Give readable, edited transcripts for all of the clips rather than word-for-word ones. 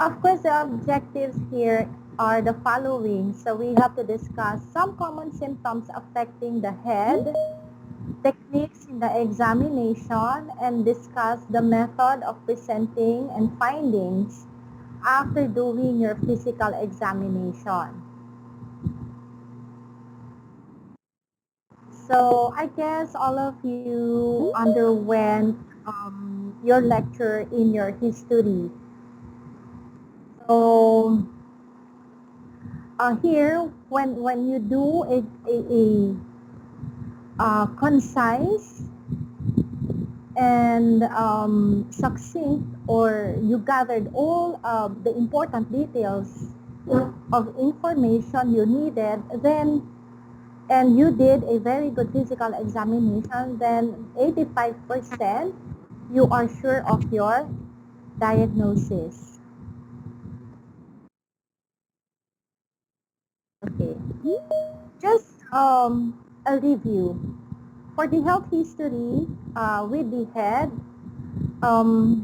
Of course, the objectives here are the following. So we have to discuss some common symptoms affecting the head, techniques in the examination, and discuss the method of presenting and findings after doing your physical examination. So I guess all of you underwent your lecture in your history. So here, when you do a concise and succinct, or you gathered all the important details of information you needed, then and you did a very good physical examination, then 85% you are sure of your diagnosis. Okay. Just a review. For the health history with the head,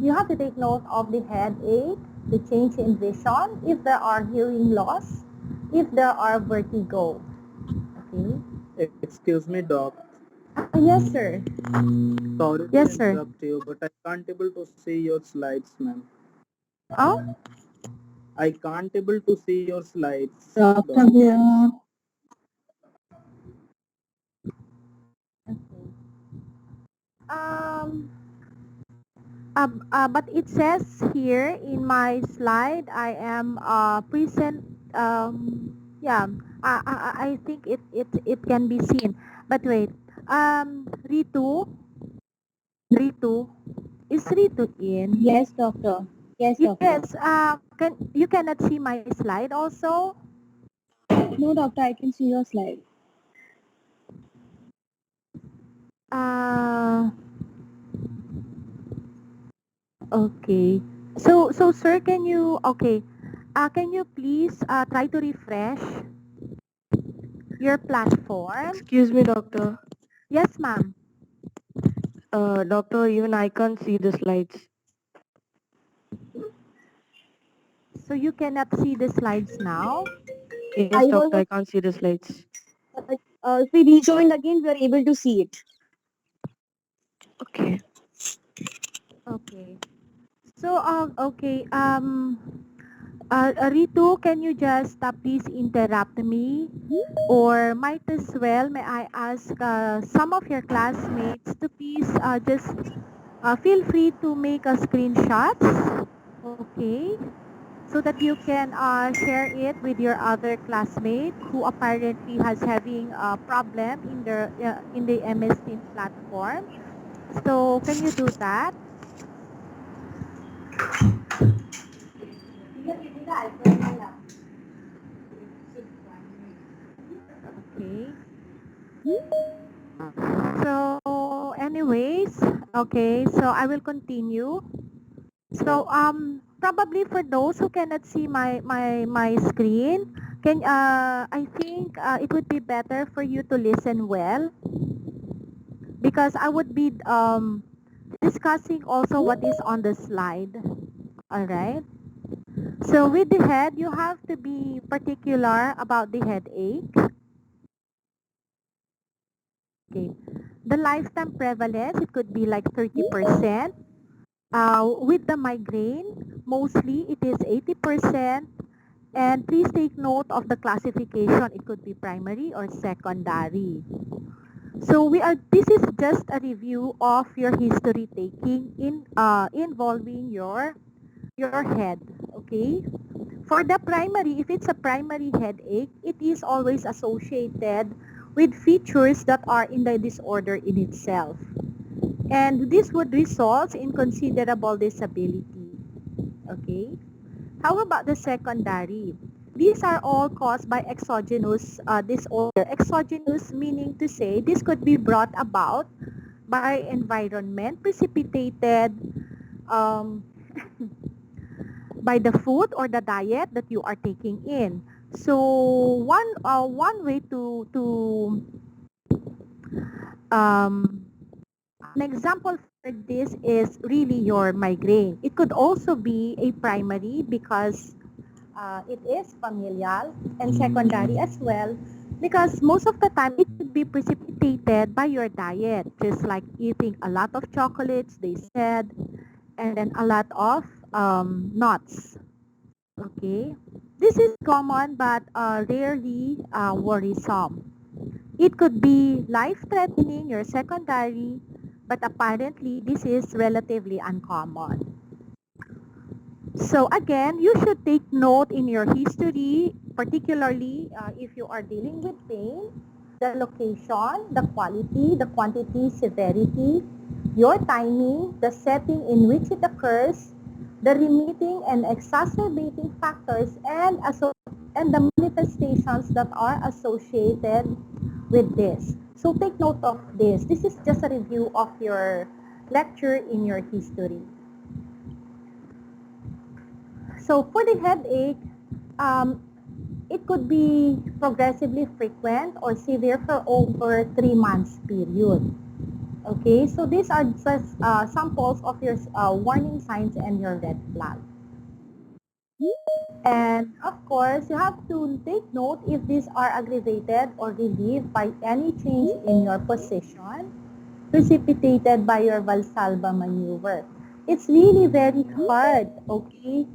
you have to take note of the headache, the change in vision, if there are hearing loss, if there are vertigo. Okay. Excuse me, doc. Yes, sir. Sorry to Yes, sir. interrupt you, but I can't able to see your slides, ma'am. Oh, I can't able to see your slides, Doctor, doc. okay. Um, but it says here in my slide, I am present. Yeah, I think it can be seen. But wait, Ritu, Ritu, is Ritu in? Yes, doctor. Yes, doctor. Yes. You cannot see my slide also? No, doctor, I can see your slide. Uh, okay. So sir, can you please try to refresh your platform? Excuse me, doctor. Yes, ma'am. Doctor, even I can't see the slides. So you cannot see the slides now? Yes, I doctor, was, I can't see the slides. if we rejoined again, we are able to see it. Okay. Okay. So, Ritu, can you just please interrupt me? Or might as well, may I ask some of your classmates to please just feel free to make a screenshots, okay? So that you can share it with your other classmate who apparently has having a problem in the MS Teams platform. So can you do that? Okay. So anyways, okay, so I will continue. So probably for those who cannot see my screen, I think it would be better for you to listen well, because I would be discussing also what is on the slide. All right. So with the head, you have to be particular about the headache. Okay. The lifetime prevalence, it could be like 30%. With the migraine, mostly it is 80%. And please take note of the classification. It could be primary or secondary. So this is just a review of your history taking involving your head, okay? For the primary, if it's a primary headache, it is always associated with features that are in the disorder in itself. And this would result in considerable disability, okay? How about the secondary? These are all caused by exogenous disorder. Exogenous meaning to say this could be brought about by environment, precipitated um, by the food or the diet that you are taking in. So one way to um, an example this is really your migraine. It could also be a primary because it is familial, and secondary as well because most of the time it could be precipitated by your diet, just like eating a lot of chocolates, they said, and then a lot of nuts. Okay, this is common but rarely worrisome. It could be life-threatening, your secondary, but apparently this is relatively uncommon. So again, you should take note in your history, particularly if you are dealing with pain, the location, the quality, the quantity, severity, your timing, the setting in which it occurs, the remitting and exacerbating factors, and the manifestations that are associated with this. So take note of this. This is just a review of your lecture in your history. So for the headache, um, it could be progressively frequent or severe for over 3 months period. Okay, so these are just samples of your warning signs and your red flag. And of course, you have to take note if these are aggravated or relieved by any change in your position precipitated by your Valsalva maneuver. It's really very hard, okay,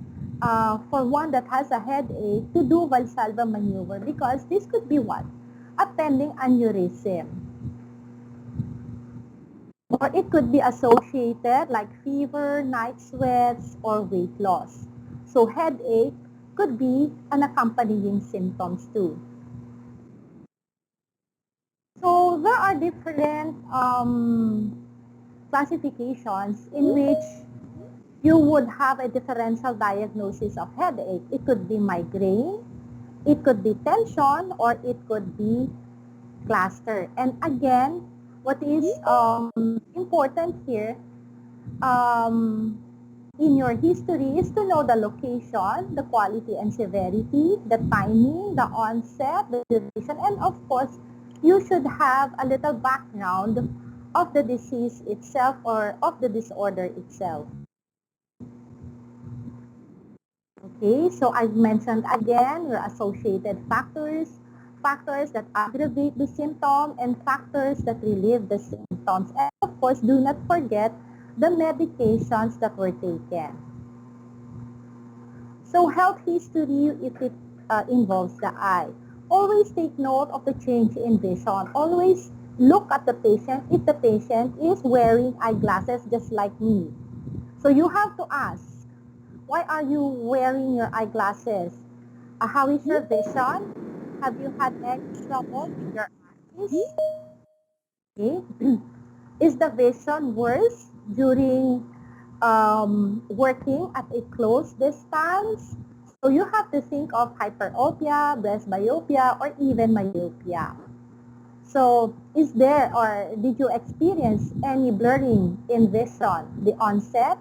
for one that has a headache to do Valsalva maneuver because this could be what? A pending aneurysm. Or it could be associated like fever, night sweats, or weight loss. So headache could be an accompanying symptoms too. So there are different classifications in which you would have a differential diagnosis of headache. It could be migraine, it could be tension, or it could be cluster. And again, what is important here um, in your history is to know the location, the quality and severity, the timing, the onset, the duration, and of course, you should have a little background of the disease itself or of the disorder itself. Okay, so I've mentioned again your associated factors, factors that aggravate the symptom, and factors that relieve the symptoms. And of course, do not forget the medications that were taken. So health history, if it involves the eye. Always take note of the change in vision. Always look at the patient if the patient is wearing eyeglasses just like me. So you have to ask, why are you wearing your eyeglasses? How is your vision? Have you had any trouble with your eyes? Okay. Is the vision worse during working at a close distance? So you have to think of hyperopia, presbyopia, or even myopia. So is there or did you experience any blurring in vision? The onset?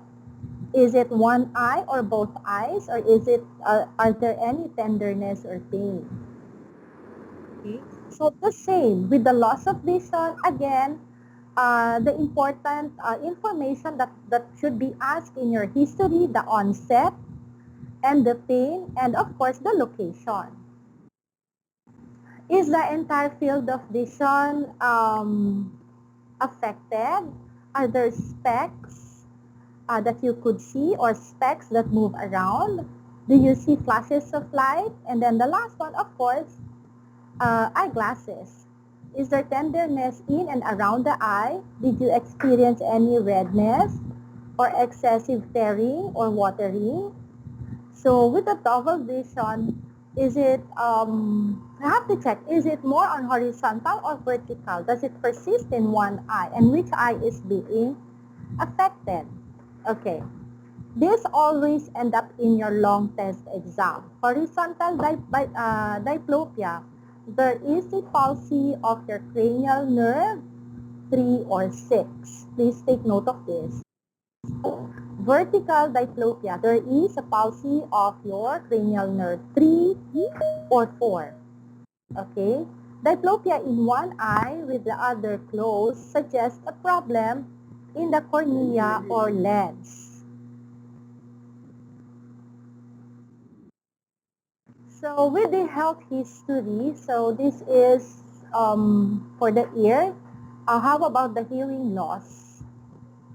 Is it one eye or both eyes, or is it are there any tenderness or pain? Okay. So the same with the loss of vision, again, the important information that should be asked in your history, the onset and the pain, and of course the location. Is the entire field of vision affected? Are there specks that you could see or specks that move around? Do you see flashes of light? And then the last one, of course, eyeglasses. Is there tenderness in and around the eye? Did you experience any redness or excessive tearing or watering? So with the double vision, is it, I have to check, is it more on horizontal or vertical? Does it persist in one eye? And which eye is being affected? Okay. This always end up in your long test exam. Horizontal diplopia. There is a palsy of your cranial nerve 3 or 6. Please take note of this. Vertical diplopia. There is a palsy of your cranial nerve 3 or 4. Okay? Diplopia in one eye with the other closed suggests a problem in the cornea or lens. So with the health history, so this is for the ear. How about the hearing loss?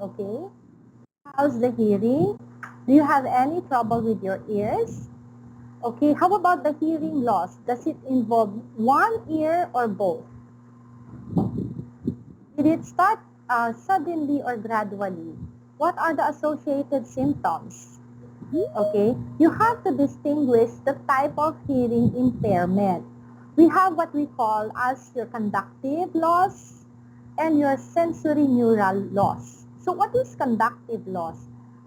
Okay. How's the hearing? Do you have any trouble with your ears? Okay. How about the hearing loss? Does it involve one ear or both? Did it start suddenly or gradually? What are the associated symptoms? Okay, you have to distinguish the type of hearing impairment. We have what we call as your conductive loss and your sensory neural loss. So what is conductive loss?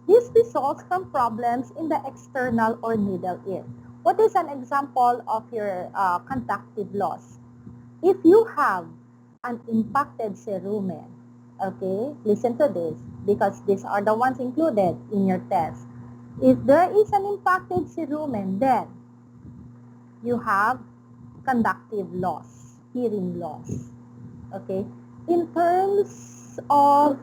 This results from problems in the external or middle ear. What is an example of your conductive loss? If you have an impacted cerumen, okay, listen to this because these are the ones included in your test. If there is an impacted cerumen, then you have conductive loss, hearing loss. Okay? In terms of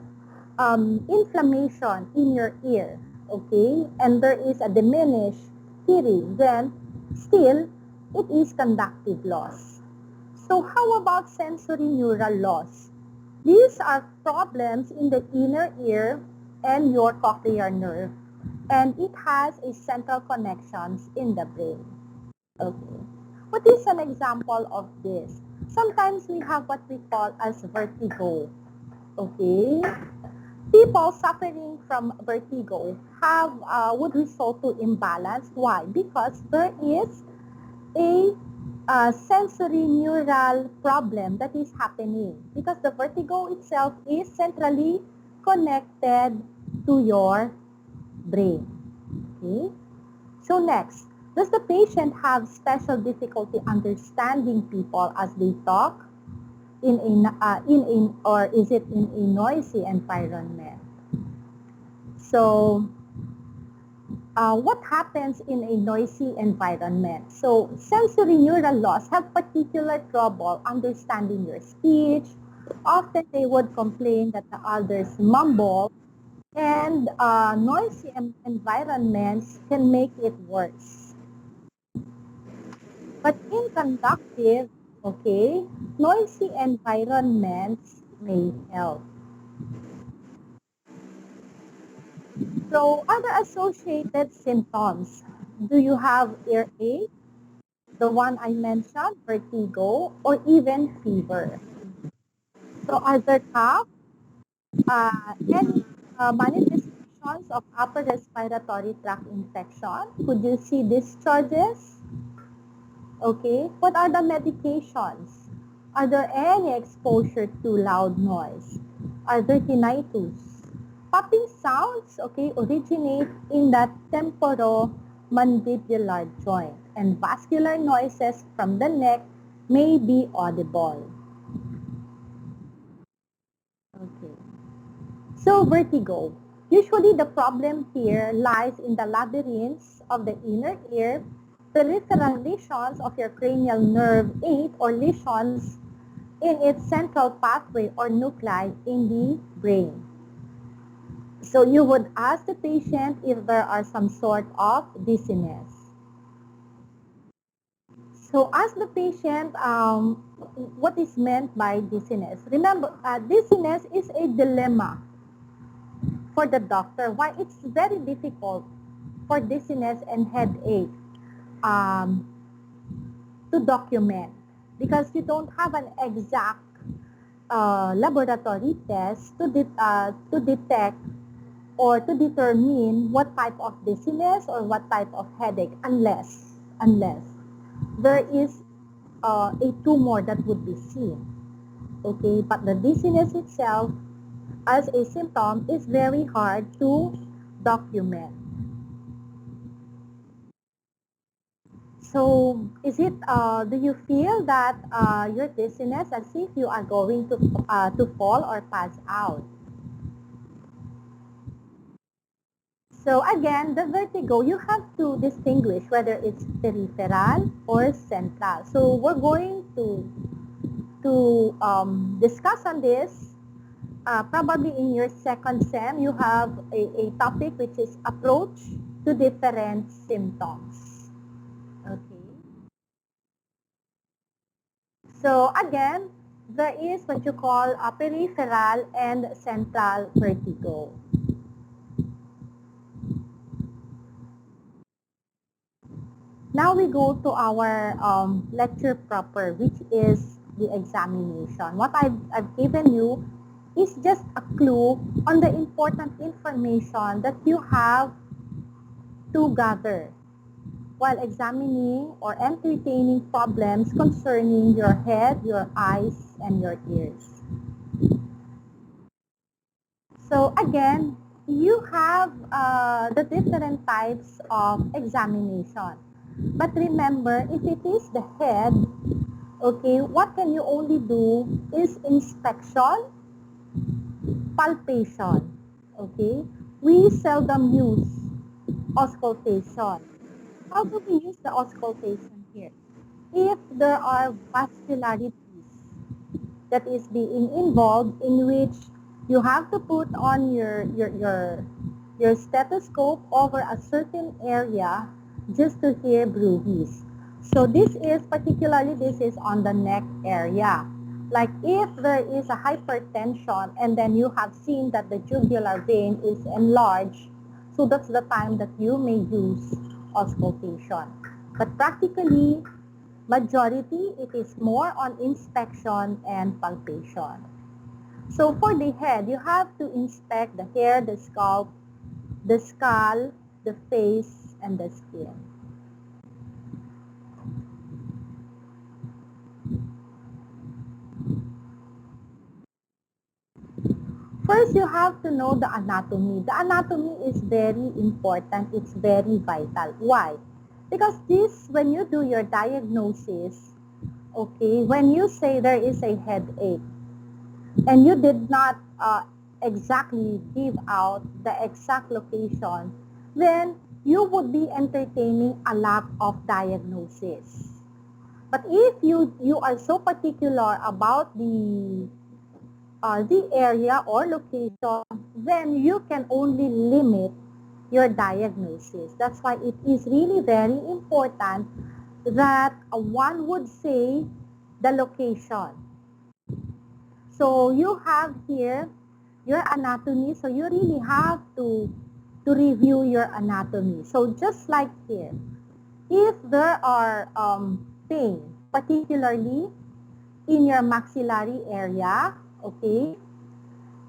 inflammation in your ear, okay, and there is a diminished hearing, then still it is conductive loss. So how about sensory neural loss? These are problems in the inner ear and your cochlear nerve, and it has a central connections in the brain. Okay. What is an example of this? Sometimes we have what we call as vertigo. Okay. People suffering from vertigo have would result to imbalance. Why? Because there is a sensory neural problem that is happening because the vertigo itself is centrally connected to your brain. Okay? So next, does the patient have special difficulty understanding people as they talk or is it in a noisy environment? So what happens in a noisy environment? So sensory neural loss have particular trouble understanding your speech. Often they would complain that the others mumble, and noisy environments can make it worse. But in conductive, okay, noisy environments may help. So other associated symptoms. Do you have earache? The one I mentioned, vertigo, or even fever. So are there cough, any manifestations of upper respiratory tract infection? Could you see discharges? Okay, what are the medications? Are there any exposure to loud noise? Are there tinnitus? Popping sounds, okay, originate in the temporomandibular joint, and vascular noises from the neck may be audible. Okay. So vertigo. Usually the problem here lies in the labyrinths of the inner ear, peripheral lesions of your cranial nerve 8 or lesions in its central pathway or nuclei in the brain. So you would ask the patient if there are some sort of dizziness. So ask the patient what is meant by dizziness. Remember, dizziness is a dilemma for the doctor. Why it's very difficult for dizziness and headache um, to document because you don't have an exact laboratory test to detect or to determine what type of dizziness or what type of headache unless there is a tumor that would be seen. Okay, but the dizziness itself as a symptom is very hard to document. So is it, do you feel that your dizziness as if you are going to fall or pass out? So again, the vertigo, you have to distinguish whether it's peripheral or central. So we're going to discuss on this probably in your second sem, you have a topic which is approach to different symptoms. Okay. So again, there is what you call a peripheral and central vertigo. Now we go to our lecture proper, which is the examination. What I've given you is just a clue on the important information that you have to gather while examining or entertaining problems concerning your head, your eyes, and your ears. So again, you have the different types of examination. But remember, if it is the head, okay, what can you only do is inspection, palpation, okay? We seldom use auscultation. How do we use the auscultation here? If there are vascularities that is being involved in which you have to put on your stethoscope over a certain area just to hear bruits. So this is on the neck area. Like if there is a hypertension and then you have seen that the jugular vein is enlarged, so that's the time that you may use auscultation. But practically, majority, it is more on inspection and palpation. So for the head, you have to inspect the hair, the scalp, the skull, the face, and the skin. First, you have to know the anatomy. The anatomy is very important. It's very vital. Why? Because this, when you do your diagnosis, okay, when you say there is a headache, and you did not exactly give out the exact location, then you would be entertaining a lack of diagnosis. But if you are so particular about the area or location, then you can only limit your diagnosis. That's why it is really very important that one would say the location. So you have here your anatomy. So you really have to review your anatomy. So just like here, if there are pain, particularly in your maxillary area, okay,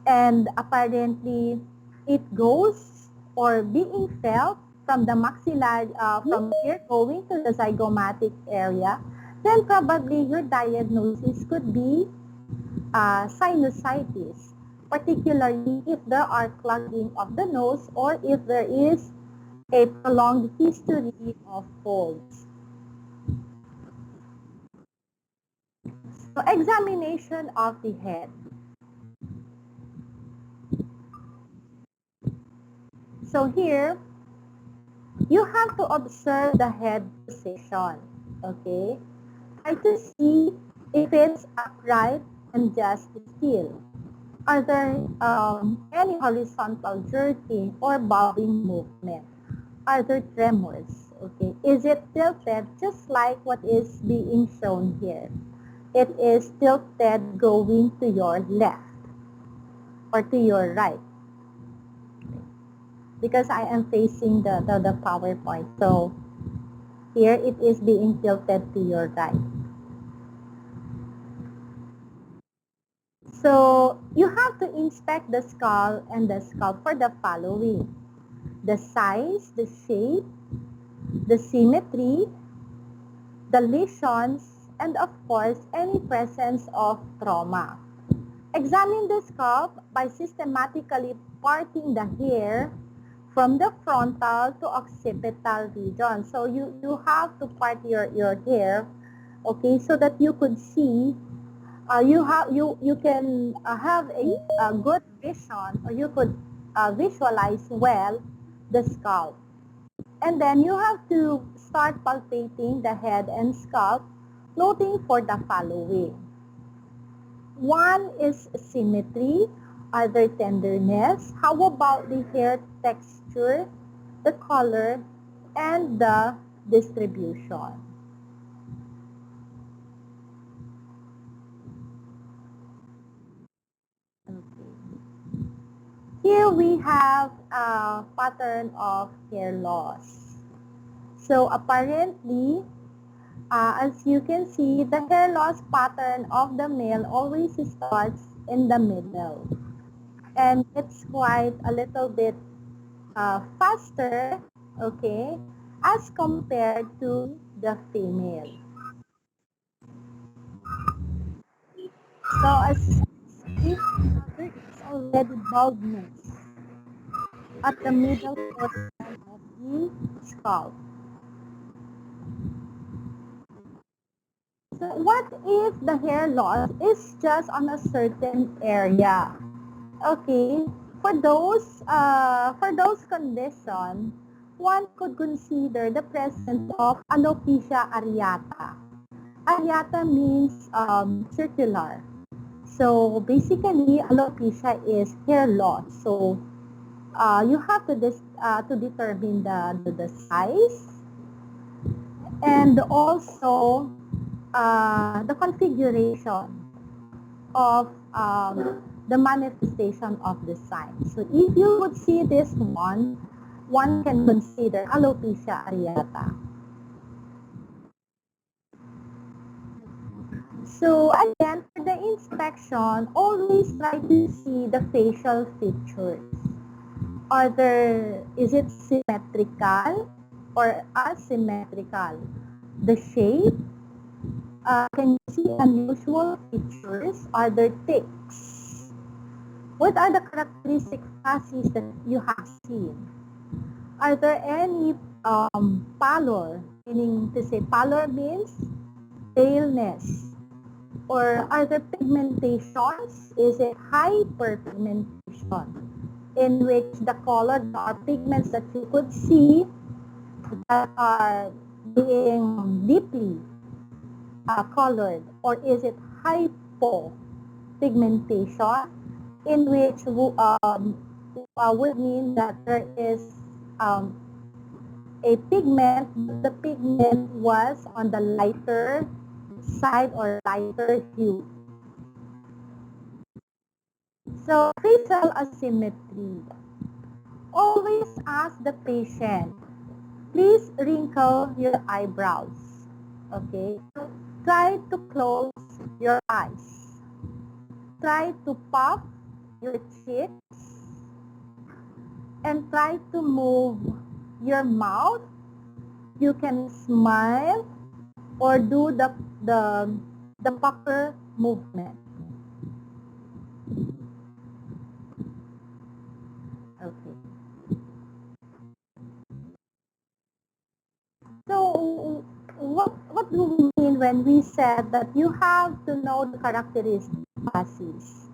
and apparently it goes or being felt from the maxillary, from here going to the zygomatic area, then probably your diagnosis could be sinusitis, particularly if there are clogging of the nose or if there is a prolonged history of colds. So examination of the head. So here, you have to observe the head position, okay? Try to see if it's upright and just still. Are there any horizontal jerking or bobbing movement? Are there tremors? Okay, is it tilted just like what is being shown here? It is tilted going to your left or to your right because I am facing the PowerPoint. So here it is being tilted to your right. So you have to inspect the skull and the scalp for the following: the size, the shape, the symmetry, the lesions, and of course, any presence of trauma. Examine the scalp by systematically parting the hair from the frontal to occipital region. So you have to part your hair, okay, so that you could see, you can have a good vision, or you could visualize well the scalp. And then you have to start palpating the head and scalp, noting for the following. One is symmetry, other tenderness? How about the hair texture, the color, and the distribution? Okay. Here we have a pattern of hair loss. So apparently, as you can see, the hair loss pattern of the male always starts in the middle. And it's quite a little bit faster, okay, as compared to the female. So as you see, there is already baldness at the middle portion of the scalp. So what if the hair loss is just on a certain area? Okay, for those conditions, one could consider the presence of alopecia areata. Areata means circular. So basically, alopecia is hair loss. So you have to determine the size and also the configuration of the manifestation of the sign. So if you would see this one can consider alopecia areata. So again, for the inspection, always try to see the facial features. Is it symmetrical or asymmetrical? The shape, can you see unusual features? Are there ticks? What are the characteristic facies that you have seen? Are there any pallor, meaning to say pallor means paleness? Or are there pigmentations? Is it hyperpigmentation in which the color, there are pigments that you could see that are being deeply colored? Or is it hypopigmentation in which would mean that there is um, a pigment, but the pigment was on the lighter side or lighter hue. So facial asymmetry. Always ask the patient, please wrinkle your eyebrows. Okay? Try to close your eyes. Try to puff your cheeks and try to move your mouth. You can smile or do the the pucker movement. Okay. So what do we mean when we said that you have to know the characteristic facies?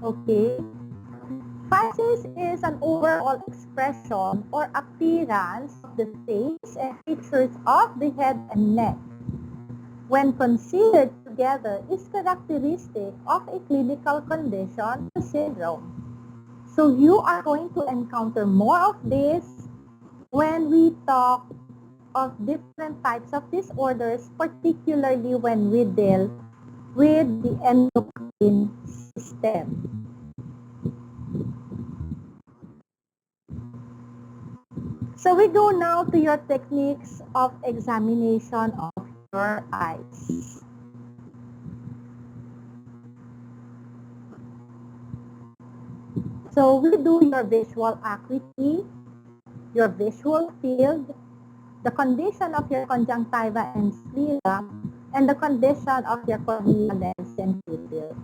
Okay. Facies is an overall expression or appearance of the face and features of the head and neck. When considered together, is characteristic of a clinical condition or syndrome. So you are going to encounter more of this when we talk of different types of disorders, particularly when we deal with the endocrine system. So we go now to your techniques of examination of your eyes. So we do your visual acuity, your visual field, the condition of your conjunctiva and sclera, and the condition of your cornea lens and pupil.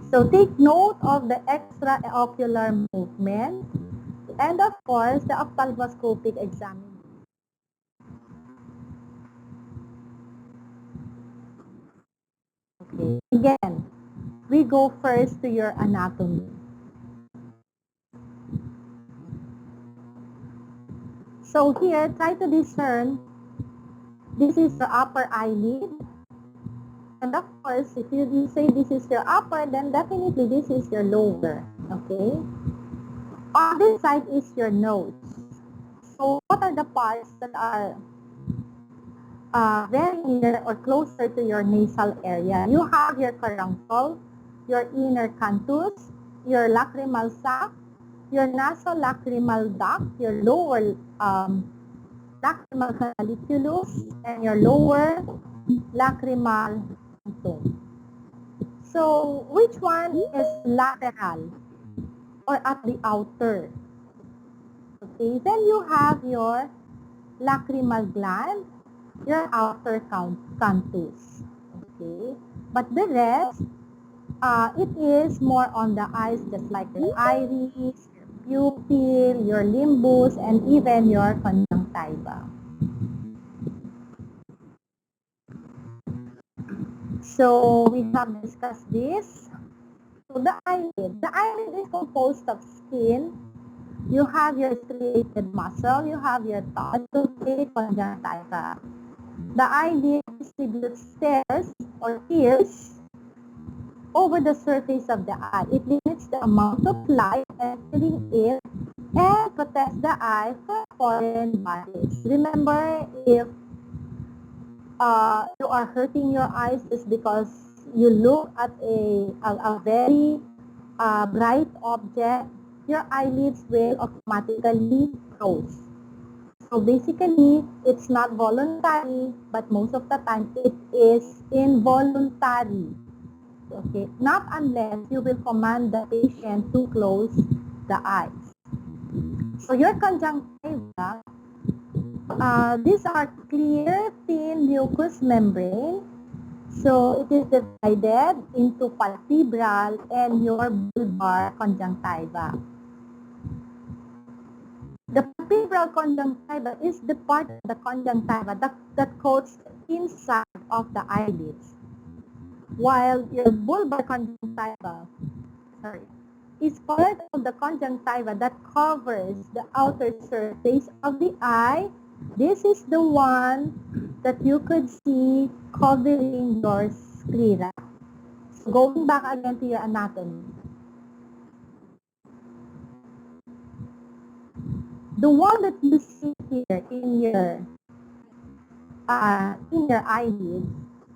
So take note of the extraocular movement and of course the ophthalmoscopic examination. Okay. Again, we go first to your anatomy. So here, try to discern, this is your upper eyelid, And of course, if you say this is your upper, then definitely this is your lower. Okay? On this side is your nose. So what are the parts that are very near or closer to your nasal area? You have your caruncle, your inner canthus, your lacrimal sac, your nasolacrimal duct, your lower lacrimal canaliculus, and your lower lacrimal punctum. So, which one is lateral or at the outer? Okay, then you have your lacrimal gland, your outer canthus. Okay, but the rest, it is more on the eyes, just like your iris, your pupil, your limbus, and even your conjunctiva. So we have discussed this. So the eyelid is composed of skin. You have your striated muscle, you have your thought, conjunctiva. The eyelid distributes stairs or tears over the surface of the eye. It limits the amount of light entering it and protects the eye from foreign bodies. Remember, if you are hurting your eyes just because you look at a very bright object, your eyelids will automatically close. So basically, it's not voluntary, but most of the time it is involuntary. Okay, not unless you will command the patient to close the eyes. So your conjunctiva, these are clear, thin mucous membrane. So it is divided into palpebral and your bulbar conjunctiva. The palpebral conjunctiva is the part of the conjunctiva that coats the inside of the eyelids, while your bulbar conjunctiva, is part of the conjunctiva that covers the outer surface of the eye. This is the one that you could see covering your sclera. So going back again to your anatomy. The one that you see here in your eyelid,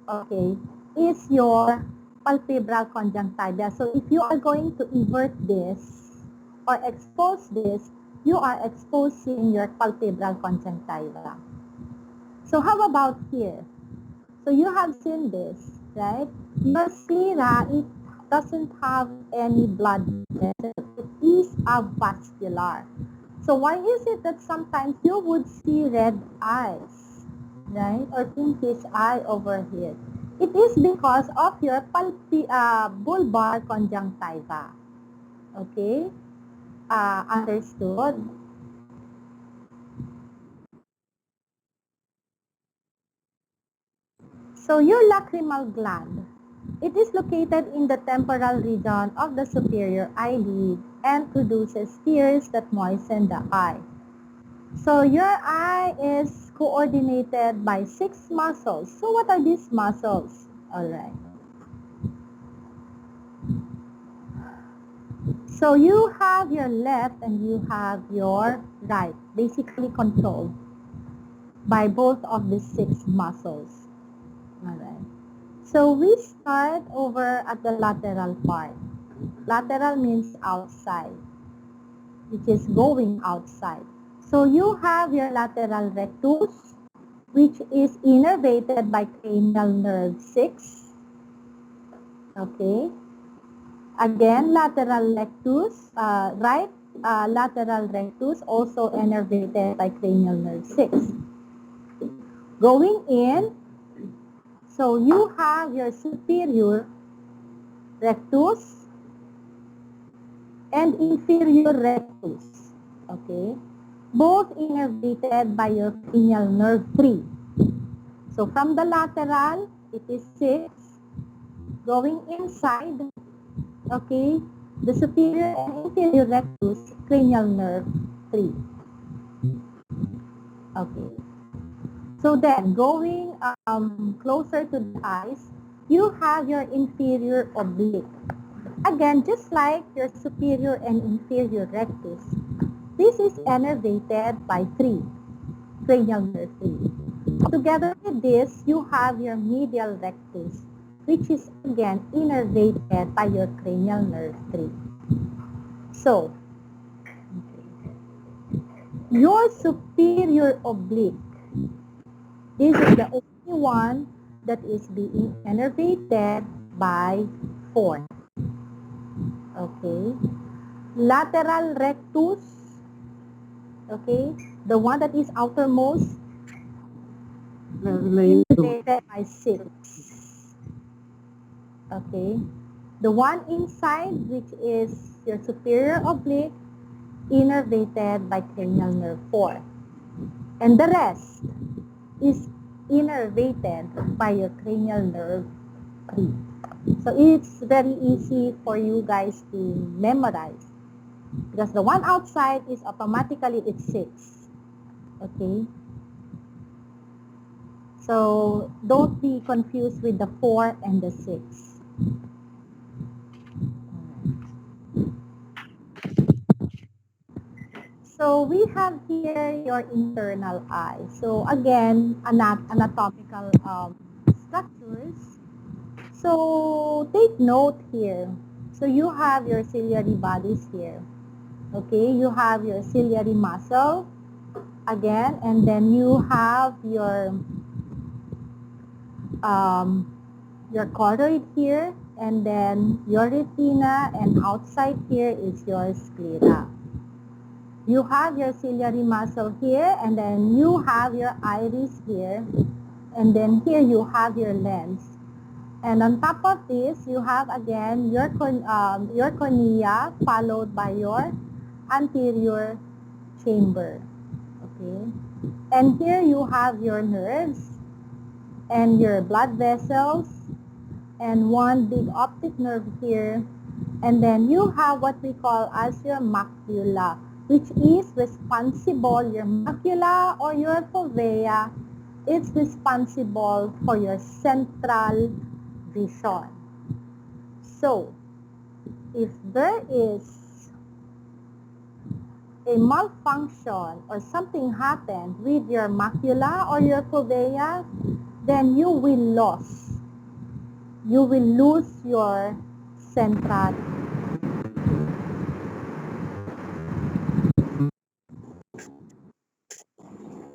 okay, is your palpebral conjunctiva. So if you are going to invert this or expose this, you are exposing your palpebral conjunctiva. So how about here? So you have seen this, right? Your sclera, it doesn't have any blood vessels. It is avascular. So why is it that sometimes you would see red eyes, right? Or pinkish eye over here? It is because of your bulbar conjunctiva. Okay? Understood? So your lacrimal gland, it is located in the temporal region of the superior eyelid and produces tears that moisten the eye. So your eye is coordinated by 6 muscles. So what are these muscles? Alright. So you have your left and you have your right, basically controlled by both of the 6 muscles. Alright. So we start over at the lateral part. Lateral means outside, which is going outside. So you have your lateral rectus, which is innervated by cranial nerve 6. Okay. Again, lateral rectus, right lateral rectus, also innervated by cranial nerve 6. Going in, so you have your superior rectus and inferior rectus. Okay. Both innervated by your cranial nerve 3. So from the lateral, it is 6. Going inside, okay, the superior and inferior rectus, cranial nerve 3. Okay. So then, going closer to the eyes, you have your inferior oblique. Again, just like your superior and inferior rectus, this is innervated by 3, cranial nerve 3. Together with this, you have your medial rectus, which is again innervated by your cranial nerve 3. So, your superior oblique, this is the only one that is being innervated by 4. Okay. Lateral rectus, okay, the one that is outermost, innervated by 6. Okay. The one inside, which is your superior oblique, innervated by cranial nerve 4. And the rest is innervated by your cranial nerve 3. So it's very easy for you guys to memorize because the one outside is automatically it's 6. Okay? So don't be confused with the 4 and the 6. So we have here your internal eye. So again, anatomical structures. So take note here. So you have your ciliary bodies here. Okay, you have your ciliary muscle again, and then you have your choroid here, and then your retina, and outside here is your sclera. You have your ciliary muscle here, and then you have your iris here, and then here you have your lens. And on top of this, you have again your cornea followed by your anterior chamber. Okay. And here you have your nerves and your blood vessels and one big optic nerve here. And then you have what we call as your macula, which is responsible, your macula or your fovea, it's responsible for your central vision. So, if there is a malfunction or something happened with your macula or your fovea, then you will lose your central.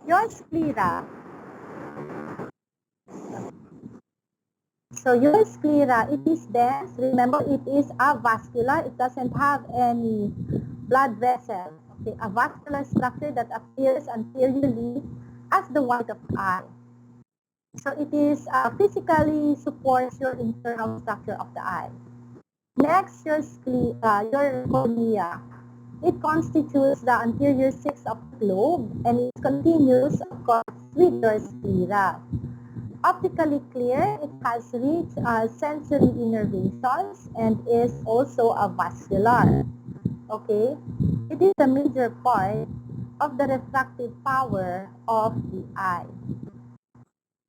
Your sclera. So your sclera, it is dense. Remember, it is avascular. It doesn't have any blood vessel. Okay, a vascular structure that appears anteriorly as the white of the eye. So it is physically supports your internal structure of the eye. Next, your cornea. It constitutes the anterior sixth of the globe and it continues, of course, with your sclera. Optically clear, it has rich sensory innervations and is also avascular. Okay? It is a major part of the refractive power of the eye.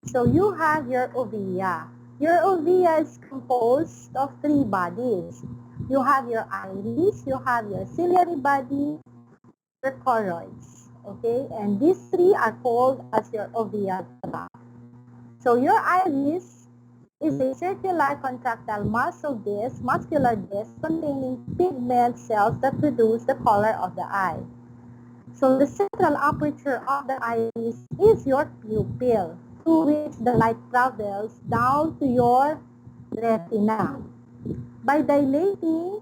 So you have your ovea. Your ovea is composed of 3 bodies. You have your iris, you have your ciliary body, your choroids. Okay? And these 3 are called as your ovea tract. So your iris is a circular contractile muscular disc containing pigment cells that produce the color of the eye. So the central aperture of the iris is your pupil, through which the light travels down to your retina. By dilating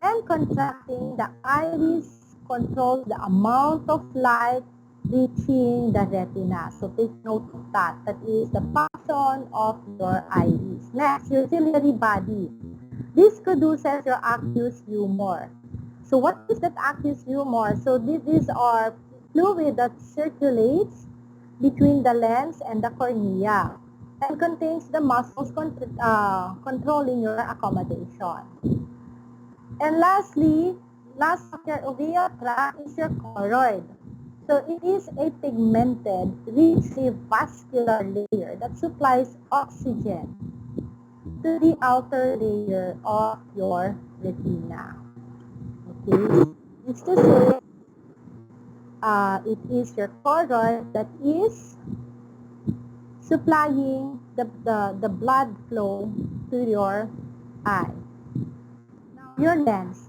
and contracting, the iris controls the amount of light reaching the retina. So take note of that. That is the function of your iris. Next, your ciliary body. This produces your aqueous humor. So what is that aqueous humor? So this is our fluid that circulates between the lens and the cornea and contains the muscles controlling your accommodation. And lastly, last of your ovea tract is your choroid. So it is a pigmented, richly vascular layer that supplies oxygen to the outer layer of your retina. Okay, it's to say it is your choroid that is supplying the blood flow to your eye. Now, your lens.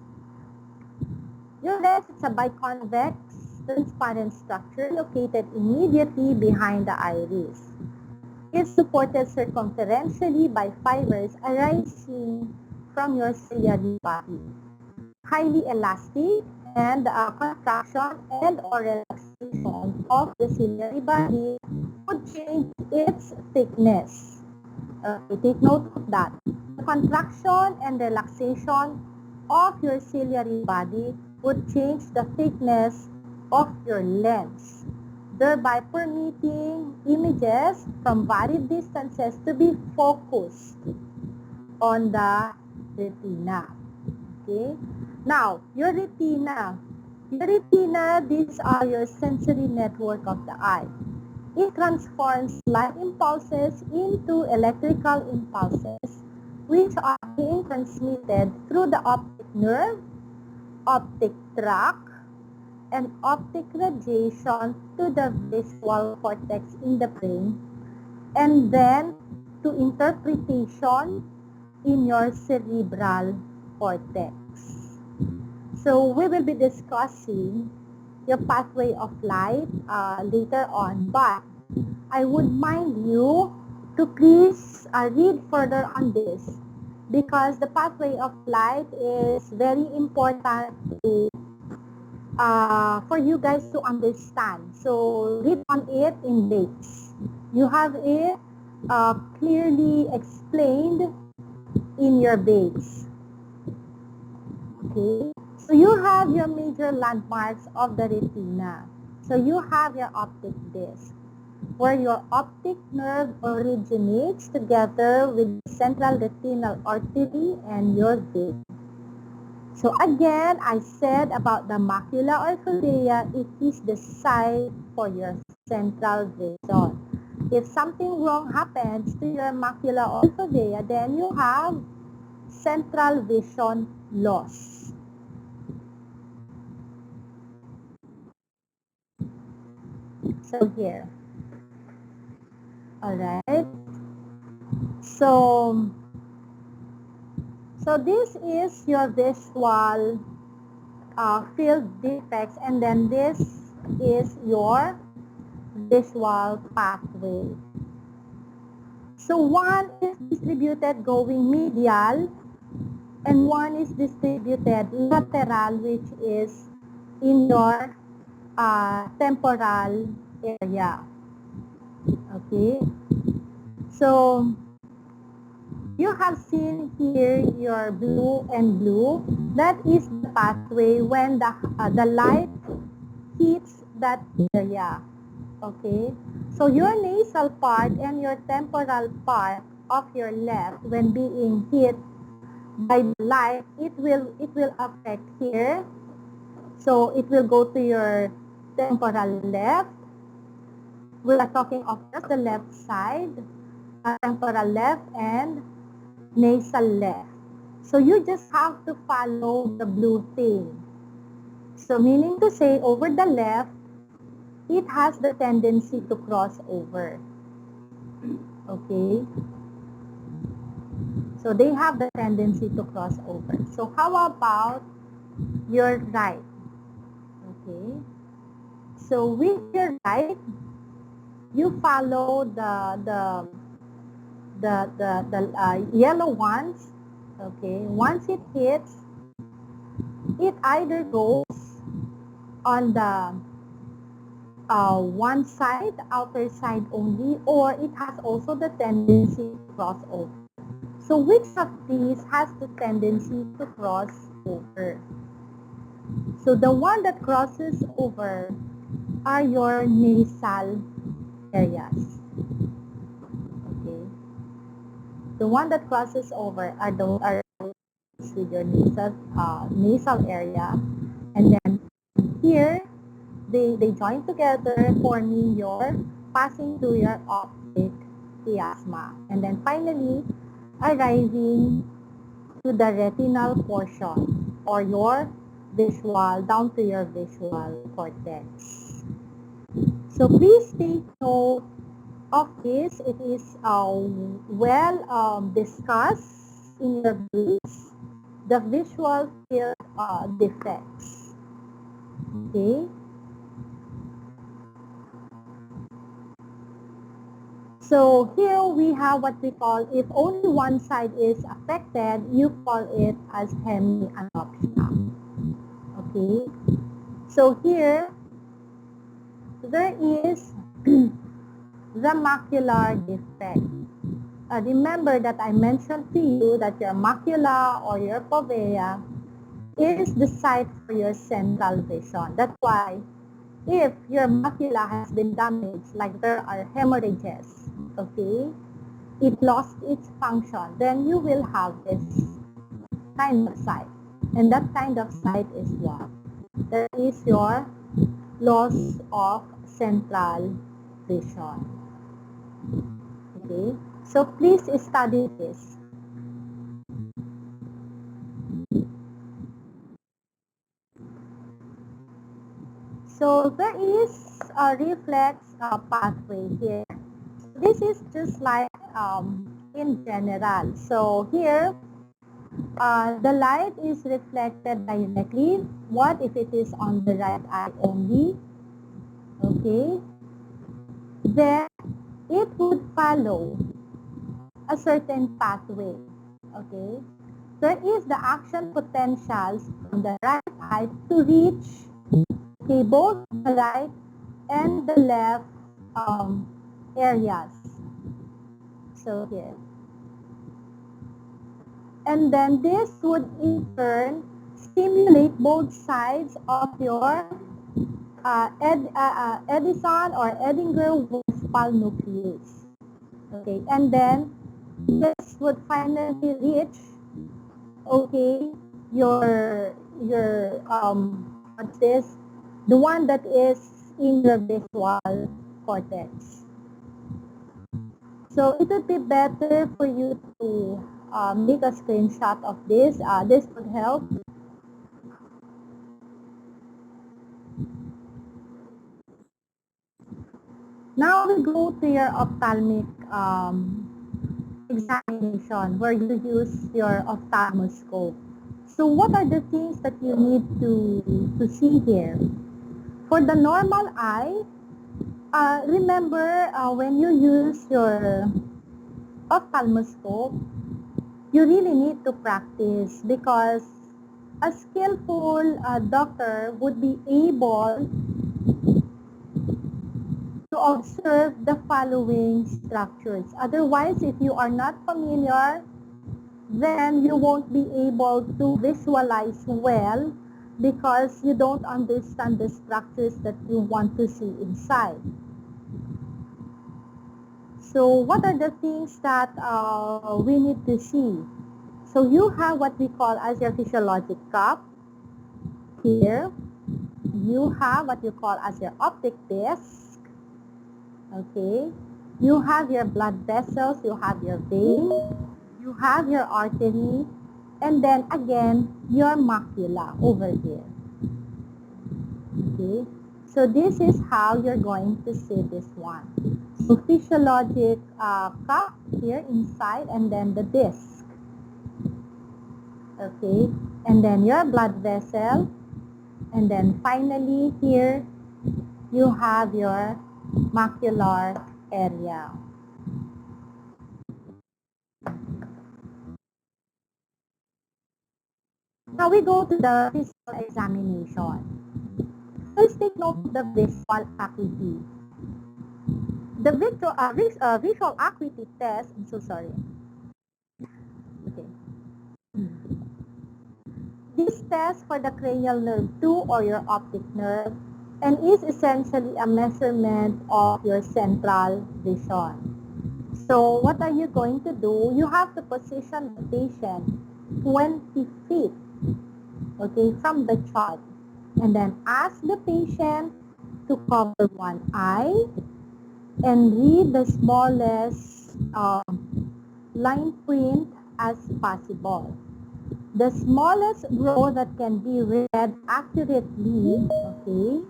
Your lens is a biconvex, transparent structure located immediately behind the iris. It's supported circumferentially by fibers arising from your ciliary body. Highly elastic, and contraction and or relaxation of the ciliary body would change its thickness. Take note of that. The contraction and relaxation of your ciliary body would change the thickness of your lens, thereby permitting images from varied distances to be focused on the retina. Okay? Now, your retina. Your retina, these are your sensory network of the eye. It transforms light impulses into electrical impulses, which are being transmitted through the optic nerve, optic tract, and optic radiation to the visual cortex in the brain, and then to interpretation in your cerebral cortex. So we will be discussing your pathway of light later on, but I would mind you to please read further on this, because the pathway of light is very important to, for you guys to understand. So read on it in base. You have it clearly explained in your base. Okay, so you have your major landmarks of the retina. So you have your optic disc, where your optic nerve originates together with the central retinal artery and your vein. So again, I said about the macula or fovea, it is the site for your central vision. If something wrong happens to your macula or fovea, then you have central vision loss. So here, all right. So this is your visual field defects, and then this is your visual pathway. So one is distributed going medial, and one is distributed lateral, which is in your temporal area. Okay, so you have seen here your blue and blue. That is the pathway when the light hits that area. Okay, so your nasal part and your temporal part of your left, when being hit by the light, it will affect here. So it will go to your temporal left. We are talking of just the left side, temporal left and nasal left. So you just have to follow the blue thing. So meaning to say, over the left, it has the tendency to cross over. Okay? So they have the tendency to cross over. So how about your right? Okay? So with your right, you follow the yellow ones. Okay? Once it hits, it either goes on the one side, outer side only, or it has also the tendency to cross over. So which of these has the tendency to cross over? So the one that crosses over are your nasal areas. Okay. The one that crosses over are those with your nasal area, and then here they join together, passing to your optic chiasma. And then finally, arriving to the retinal portion or your visual, down to your visual cortex. So please take note of this. It is well discussed in your books, the visual field defects. Okay. So here we have what we call, if only one side is affected, you call it as hemianopsia. Okay. So here, there is the macular defect. Remember that I mentioned to you that your macula or your fovea is the site for your central vision. That's why if your macula has been damaged, like there are hemorrhages, okay, it lost its function, then you will have this kind of sight. And that kind of sight is what? That is your loss of central vision. Okay, so please study this. So there is a reflex pathway here. This is just like in general. So here, the light is reflected directly. What if it is on the right eye only? Okay, then it would follow a certain pathway. Okay, there is the action potentials from the right eye to reach, okay, both the right and the left areas. So here. And then this would in turn stimulate both sides of your Edison or Edinger-Westphal nucleus. Okay, and then this would finally reach, okay, what's this? The one that is in your visual cortex. So it would be better for you to make a screenshot of this. This would help. Now we go to your ophthalmic examination where you use your ophthalmoscope. So what are the things that you need to see here? For the normal eye, remember when you use your ophthalmoscope, you really need to practice because a skillful doctor would be able to observe the following structures. Otherwise, if you are not familiar, then you won't be able to visualize well because you don't understand the structures that you want to see inside. So what are the things that we need to see? So you have what we call as your physiologic cup here. You have what you call as your optic disc. Okay. You have your blood vessels, you have your vein, you have your artery, and then again, your macula over here. Okay. So this is how you're going to see this one. So physiologic cup here inside and then the disc. Okay. And then your blood vessel. And then finally here, you have your macular area. Now we go to the physical examination. Please take note of the visual acuity. The visual acuity test, I'm so sorry. Okay. This test for the cranial nerve 2 or your optic nerve and is essentially a measurement of your central vision. So what are you going to do? You have to position the patient 20 feet, okay, from the chart. And then ask the patient to cover one eye and read the smallest line print as possible. The smallest row that can be read accurately, okay,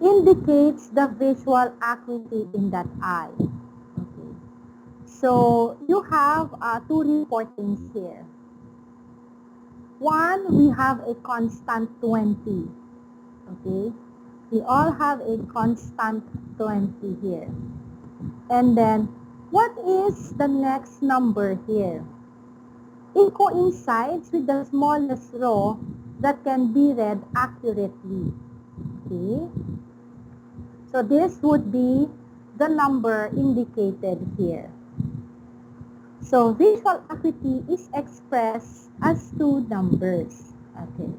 indicates the visual acuity in that eye. Okay. So you have two reportings here. One, we have a constant 20. Okay. We all have a constant 20 here. And then, what is the next number here? It coincides with the smallest row that can be read accurately. Okay? So this would be the number indicated here. So visual acuity is expressed as two numbers. Okay.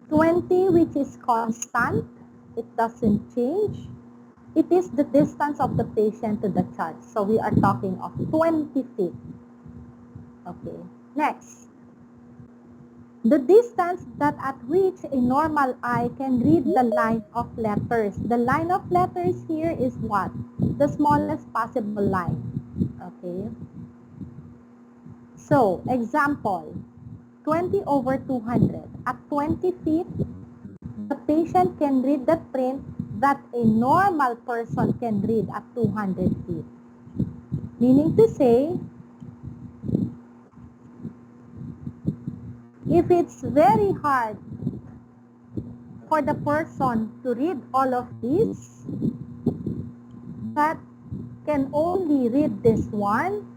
20, which is constant, it doesn't change. It is the distance of the patient to the chart. So we are talking of 20 feet. Okay. Next. The distance that at which a normal eye can read the line of letters. The line of letters here is what? The smallest possible line. Okay. So, example, 20 over 200. At 20 feet, the patient can read the print that a normal person can read at 200 feet. Meaning to say, if it's very hard for the person to read all of these, but can only read this one,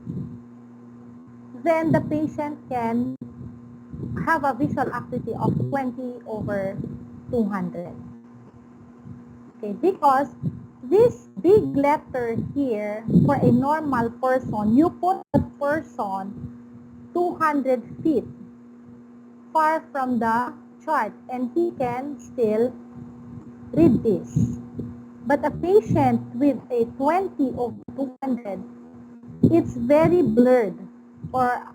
then the patient can have a visual acuity of 20 over 200. Okay, because this big letter here, for a normal person, you put the person 200 feet far from the chart and he can still read this. But a patient with a 20 over 200, it's very blurred, or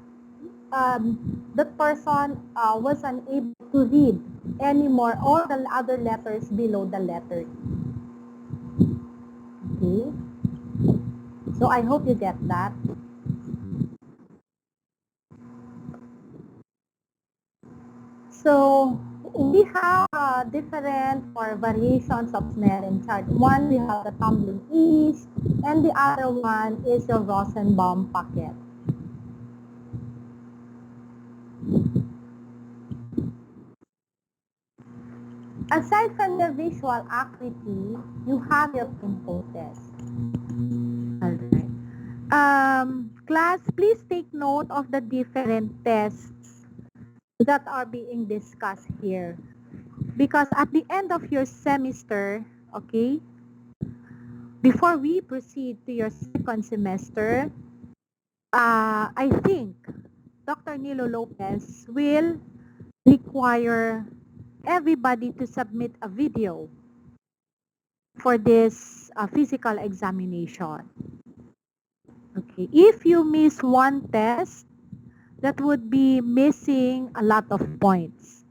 that person was unable to read anymore all the other letters below the letter E. Okay? So I hope you get that. So we have different or variations of Snellen chart. One, we have the tumbling east, and the other one is the Rosenbaum pocket. Aside from the visual acuity, you have your pinhole test. Alright. Class, please take note of the different tests that are being discussed here. Because at the end of your semester, okay, before we proceed to your second semester, I think Dr. Nilo Lopez will require everybody to submit a video for this physical examination. Okay, if you miss one test, that would be missing a lot of points.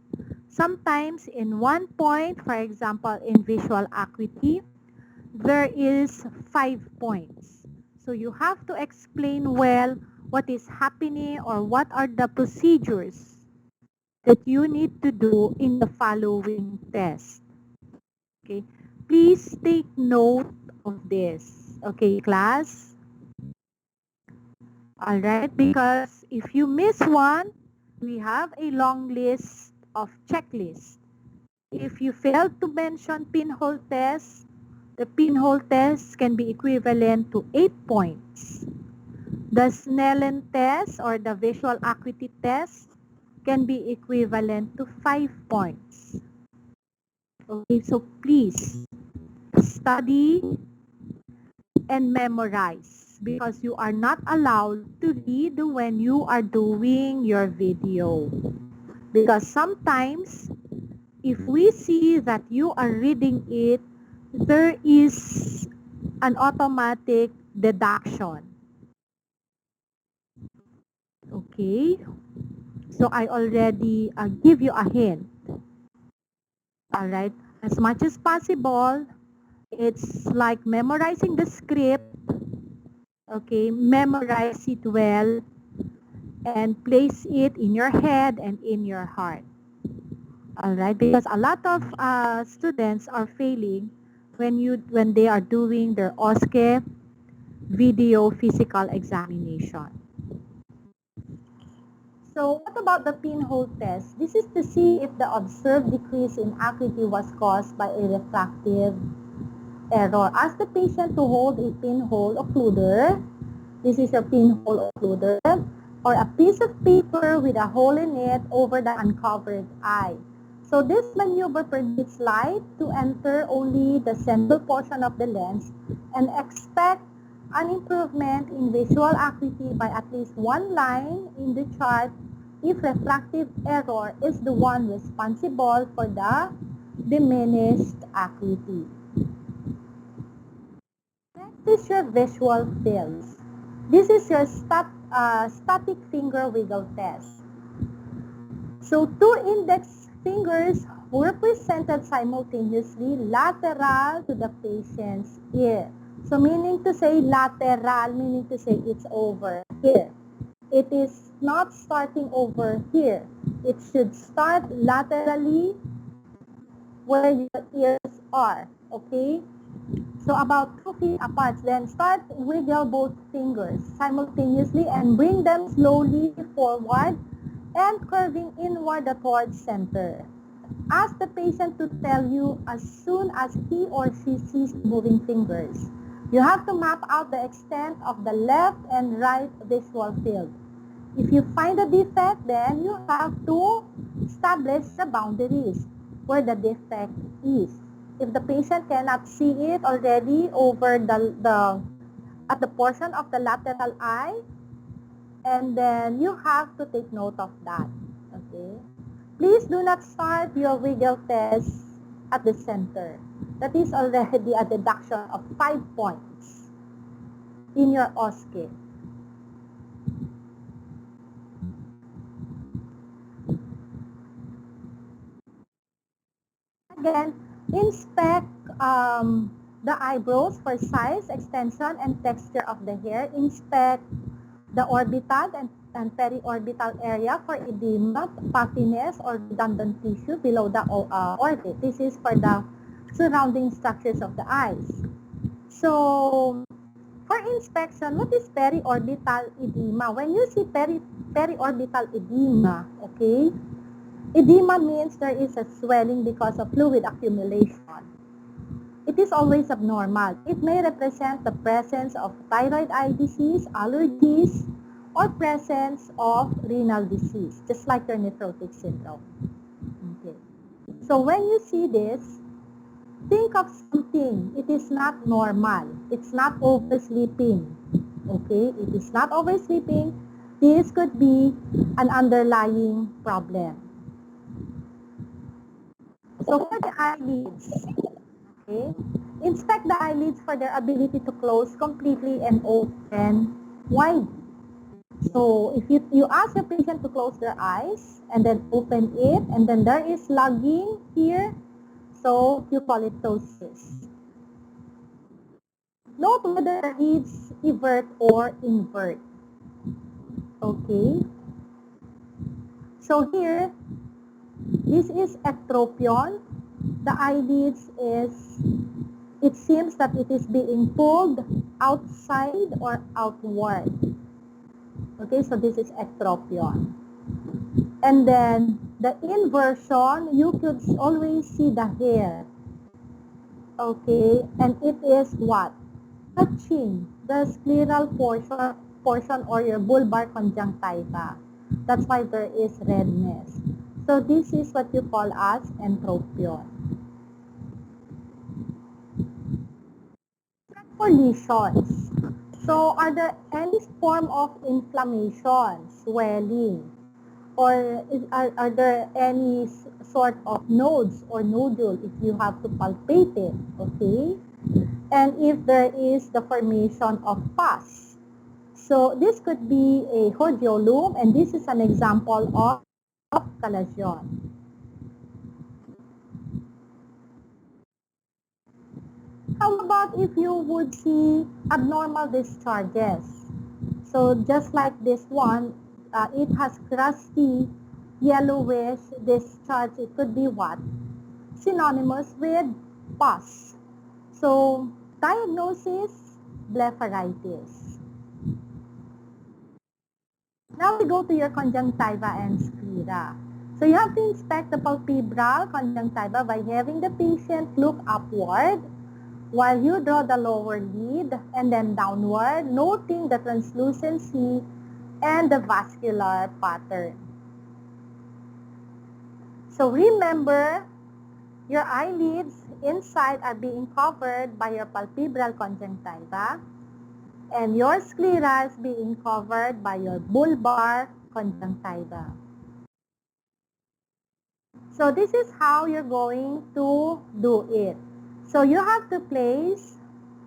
Sometimes in one point, for example, in visual acuity, there is 5 points. So you have to explain well what is happening or what are the procedures that you need to do in the following test. Okay, please take note of this. Okay, class? Alright, because if you miss one, we have a long list of checklists. If you fail to mention pinhole test, the pinhole test can be equivalent to 8 points. The Snellen test or the visual acuity test can be equivalent to 5 points. Okay, so please study and memorize because you are not allowed to read when you are doing your video. Because sometimes, if we see that you are reading it, there is an automatic deduction. Okay? So I already give you a hint. Alright? As much as possible, It's like memorizing the script, okay? Memorize it well and place it in your head and in your heart. All right, because a lot of students are failing when they are doing their OSCE video physical examination. So what about the pinhole test? This is to see if the observed decrease in acuity was caused by a refractive error. Ask the patient to hold a pinhole occluder. This is a pinhole occluder, or a piece of paper with a hole in it over the uncovered eye. So this maneuver permits light to enter only the central portion of the lens, and expect an improvement in visual acuity by at least one line in the chart if refractive error is the one responsible for the diminished acuity. Next is your visual fields. This is your static finger wiggle test. So two index fingers were presented simultaneously lateral to the patient's ear. So meaning to say lateral, meaning to say it's over here. It is not starting over here. It should start laterally where your ears are, okay? So about 2 feet apart. Then start wiggle both fingers simultaneously and bring them slowly forward and curving inward towards center. Ask the patient to tell you as soon as he or she sees moving fingers. You have to map out the extent of the left and right visual field. If you find a defect, then you have to establish the boundaries where the defect is. If the patient cannot see it already over at the portion of the lateral eye, and then you have to take note of that. Okay? Please do not start your wiggle test at the center. That is already a deduction of 5 points in your OSCE. Again, inspect the eyebrows for size, extension, and texture of the hair. Inspect the orbital and periorbital area for edema, puffiness, or redundant tissue below the orbit. This is for the surrounding structures of the eyes. So, for inspection, what is periorbital edema? When you see periorbital edema, okay, edema means there is a swelling because of fluid accumulation. It is always abnormal. It may represent the presence of thyroid eye disease, allergies, or presence of renal disease, just like your nephrotic syndrome. Okay. So when you see this, think of something. It is not normal. It's not oversleeping. Okay? It is not oversleeping. This could be an underlying problem. So for the eyelids, okay, inspect the eyelids for their ability to close completely and open wide. So if you ask your patient to close their eyes and then open it, and then there is lugging here, so you call it ptosis. Note whether the lids evert or invert. Okay. So here, this is ectropion. The eyelids is, it seems that it is being pulled outside or outward. Okay, so this is ectropion. And then the inversion, you could always see the hair. Okay, and it is what? Touching the scleral portion or your bulbar conjunctiva. That's why there is redness. So this is what you call as entropion. For lesions, so are there any form of inflammation, swelling, or are there any sort of nodes or nodule if you have to palpate it, okay? And if there is the formation of pus. So this could be a hordeolum, and this is an example of chalazion. How about if you would see abnormal discharges? So just like this one, it has crusty, yellowish discharge. It could be what? Synonymous with pus. So diagnosis, blepharitis. Now we go to your conjunctiva and sclera. So you have to inspect the palpebral conjunctiva by having the patient look upward while you draw the lower lid and then downward, noting the translucency and the vascular pattern. So remember, your eyelids inside are being covered by your palpebral conjunctiva and your sclera is being covered by your bulbar conjunctiva. So this is how you're going to do it. So you have to place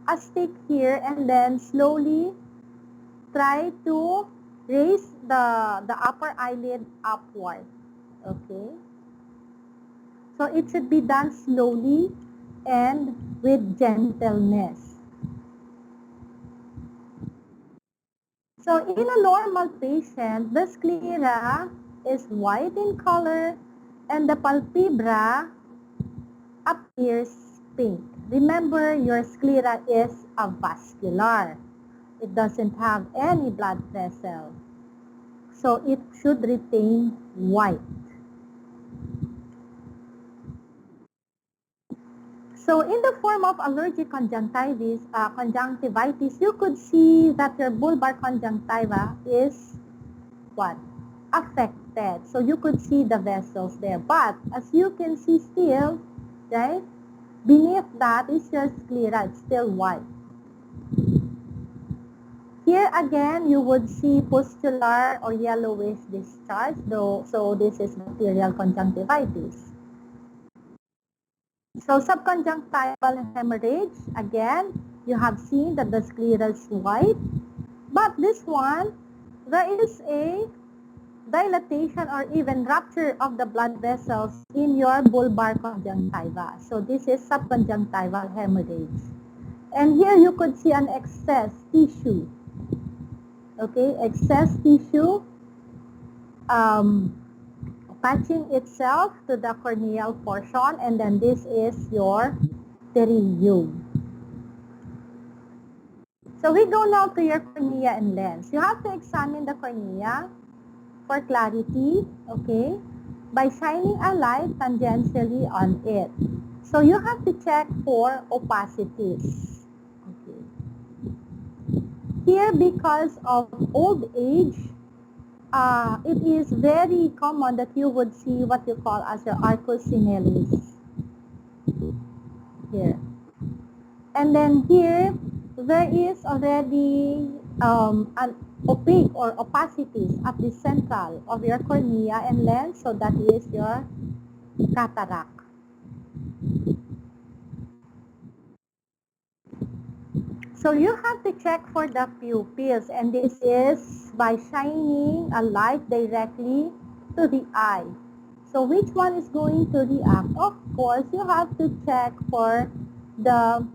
a stick here and then slowly try to raise the upper eyelid upward. Okay? So it should be done slowly and with gentleness. So in a normal patient, the sclera is white in color and the palpebra appears pink. Remember, your sclera is avascular. It doesn't have any blood vessel. So it should retain white. So in the form of allergic conjunctivitis, you could see that your bulbar conjunctiva is what? Affected. So you could see the vessels there. But as you can see still, right? Beneath that is your sclera. It's still white. Here again, you would see pustular or yellowish discharge, though, so this is bacterial conjunctivitis. So subconjunctival hemorrhage, again, you have seen that the sclera is white, but this one, there is a dilatation or even rupture of the blood vessels in your bulbar conjunctiva. So this is subconjunctival hemorrhage. And here you could see an excess tissue. Okay, excess tissue attaching itself to the corneal portion, and then this is your pterygium. So we go now to your cornea and lens. You have to examine the cornea for clarity, okay, by shining a light tangentially on it. So you have to check for opacities. Okay. Here, because of old age, it is very common that you would see what you call as your arcus senilis here. And then here, there is already an opaque or opacities at the central of your cornea and lens, so that is your cataract. So you have to check for the pupils, and this is by shining a light directly to the eye. So which one is going to react? Of course, you have to check for the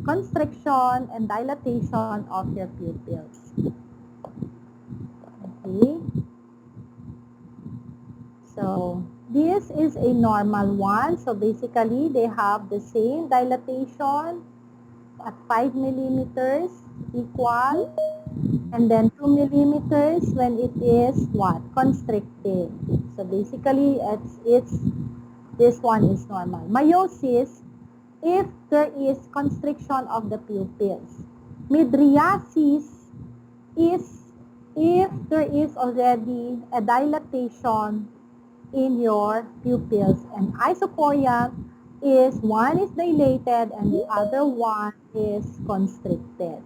constriction and dilatation of your pupils. Okay. So this is a normal one. So basically, they have the same dilatation at 5 millimeters equal, and then 2 millimeters when it is what? Constricting. So basically, it's this one is normal. Meiosis, if there is constriction of the pupils. Mydriasis is if there is already a dilatation in your pupils, and isochoria is one is dilated and the other one is constricted.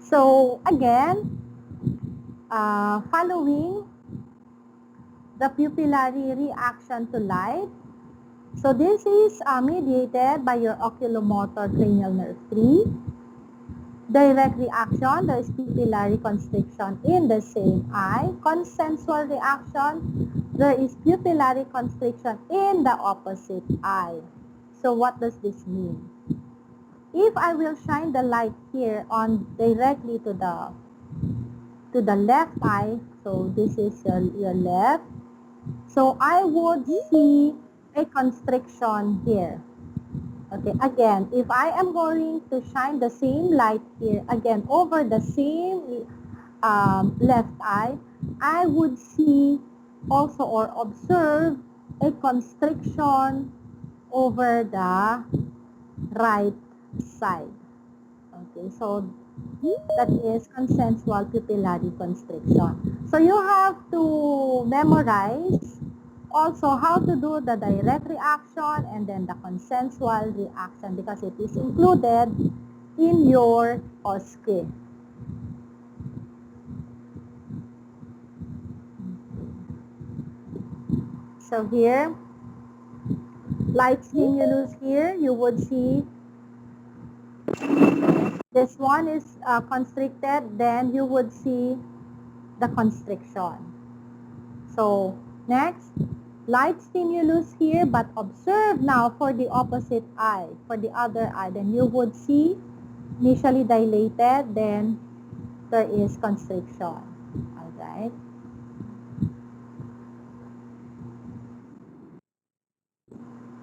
So again, following the pupillary reaction to light, so this is mediated by your oculomotor cranial nerve 3. Direct reaction, there is pupillary constriction in the same eye. Consensual reaction, there is pupillary constriction in the opposite eye. So what does this mean? If I will shine the light here on directly to the left eye, so this is your left, so I would see a constriction here. Okay, again, if I am going to shine the same light here, again, over the same left eye, I would see also or observe a constriction over the right side. Okay, so that is consensual pupillary constriction. So you have to memorize also how to do the direct reaction and then the consensual reaction because it is included in your OSCE. So here, light stimulus here, you would see this one is constricted, then you would see the constriction. So next, light stimulus here, but observe now for the opposite eye, for the other eye, then you would see initially dilated, then there is constriction. Alright.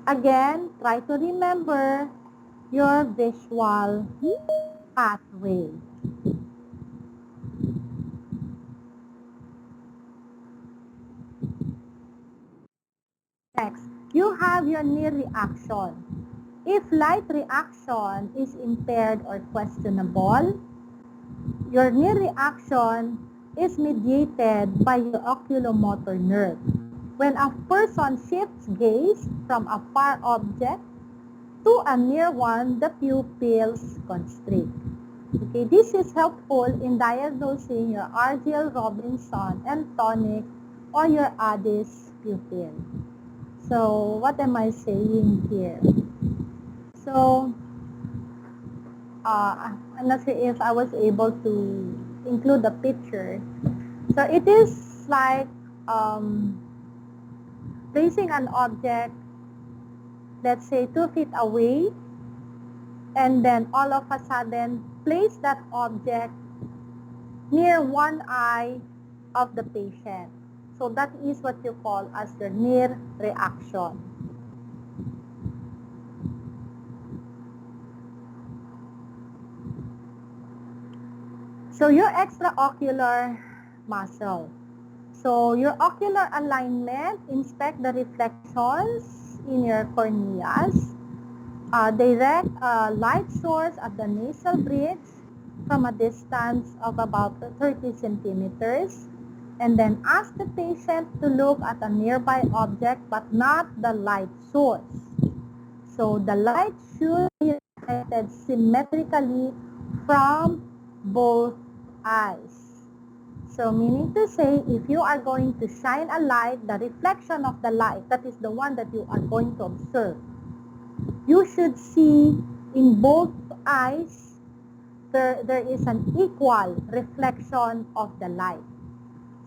Again, try to remember your visual pathway. Next, you have your near reaction. If light reaction is impaired or questionable, your near reaction is mediated by your oculomotor nerve. When a person shifts gaze from a far object to a near one, the pupils constrict. Okay, this is helpful in diagnosing your RGL Robinson and tonic or your Addis pupil. So, what am I saying here? So, I'm not sure if I was able to include the picture. So, it is like placing an object, let's say 2 feet away, and then all of a sudden, place that object near one eye of the patient. So, that is what you call as your near reaction. So your extraocular muscle. So your ocular alignment, inspect the reflections in your corneas. Direct light source at the nasal bridge from a distance of about 30 centimeters. And then ask the patient to look at a nearby object but not the light source. So the light should be reflected symmetrically from both eyes. So meaning to say, if you are going to shine a light, the reflection of the light, that is the one that you are going to observe, you should see in both eyes, there is an equal reflection of the light.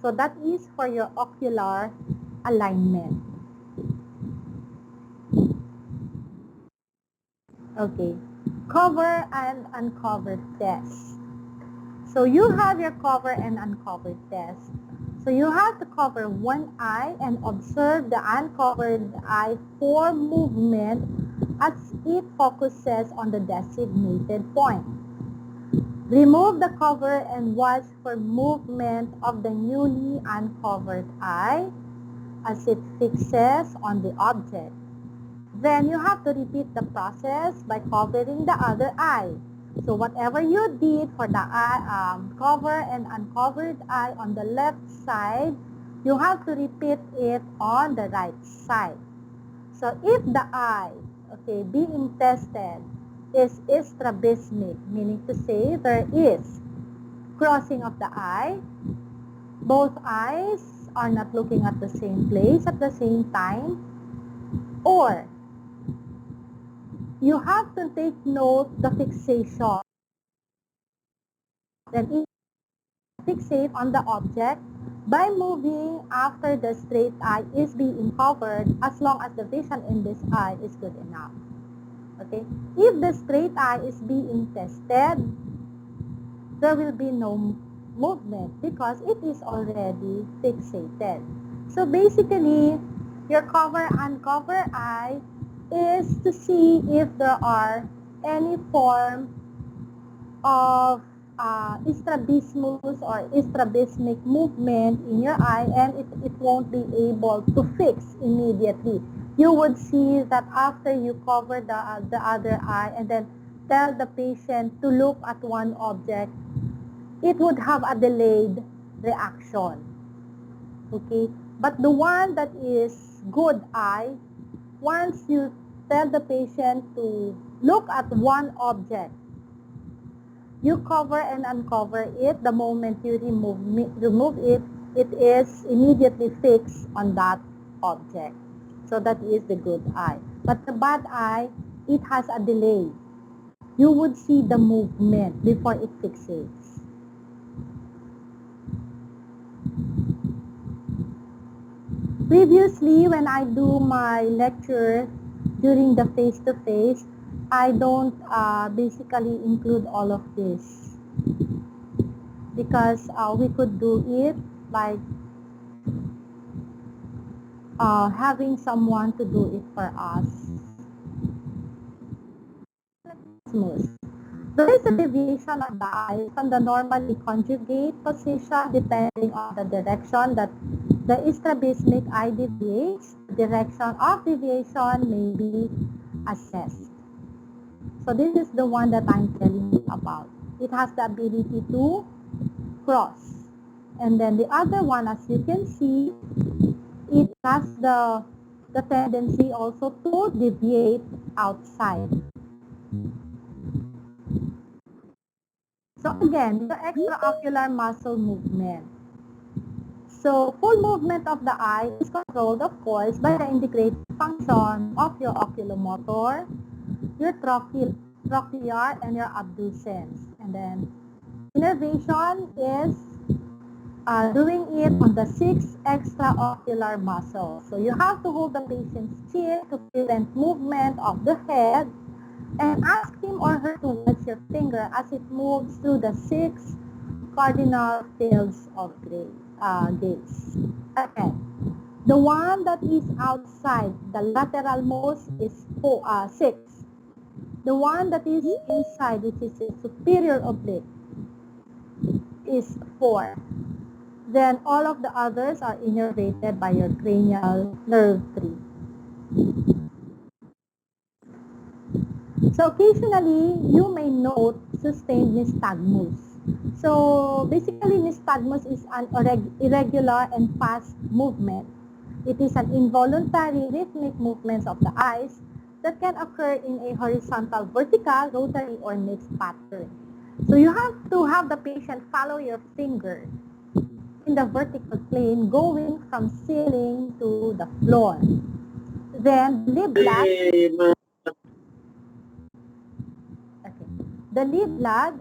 So that is for your ocular alignment. Okay, cover and uncover test. So you have your cover and uncover test. So you have to cover one eye and observe the uncovered eye for movement as it focuses on the designated point. Remove the cover and watch for movement of the newly uncovered eye as it fixes on the object. Then you have to repeat the process by covering the other eye. So whatever you did for the eye, cover and uncovered eye on the left side, you have to repeat it on the right side. So if the eye, okay, being tested is strabismic, meaning to say there is crossing of the eye, both eyes are not looking at the same place at the same time, or you have to take note the fixation Then fixate on the object by moving after the straight eye is being covered as long as the vision in this eye is good enough. Okay? If the straight eye is being tested, there will be no movement because it is already fixated. So basically, your cover uncover eye is to see if there are any form of strabismus or strabismic movement in your eye, and it won't be able to fix immediately. You would see that after you cover the other eye and then tell the patient to look at one object, it would have a delayed reaction. Okay? But the one that is good eye, once you tell the patient to look at one object, you cover and uncover it. The moment you remove it, it is immediately fixed on that object. So that is the good eye. But the bad eye, it has a delay. You would see the movement before it fixates. Previously, when I do my lecture during the face-to-face, I don't basically include all of this because we could do it like having someone to do it for us. There is a deviation of the eye from the normally conjugate position depending on the direction that the strabismic eye deviates. The direction of deviation may be assessed. So this is the one that I'm telling you about. It has the ability to cross. And then the other one, as you can see, it has the tendency also to deviate outside. So again, the extraocular muscle movement. So full movement of the eye is controlled, of course, by the integrated function of your oculomotor, your trochlear, and your abducens. And then innervation is doing it on the 6 extraocular muscles. So you have to hold the patient's chin to prevent movement of the head and ask him or her to watch your finger as it moves through the 6 cardinal fields of gaze. Again, the one that is outside, the lateral most is 6. The one that is inside, which is the superior oblique, is 4. Then all of the others are innervated by your cranial nerve 3. So occasionally, you may note sustained nystagmus. So basically, nystagmus is an irregular and fast movement. It is an involuntary rhythmic movement of the eyes that can occur in a horizontal, vertical, rotary, or mixed pattern. So you have to have the patient follow your finger in the vertical plane going from ceiling to the floor. Then the lid lag,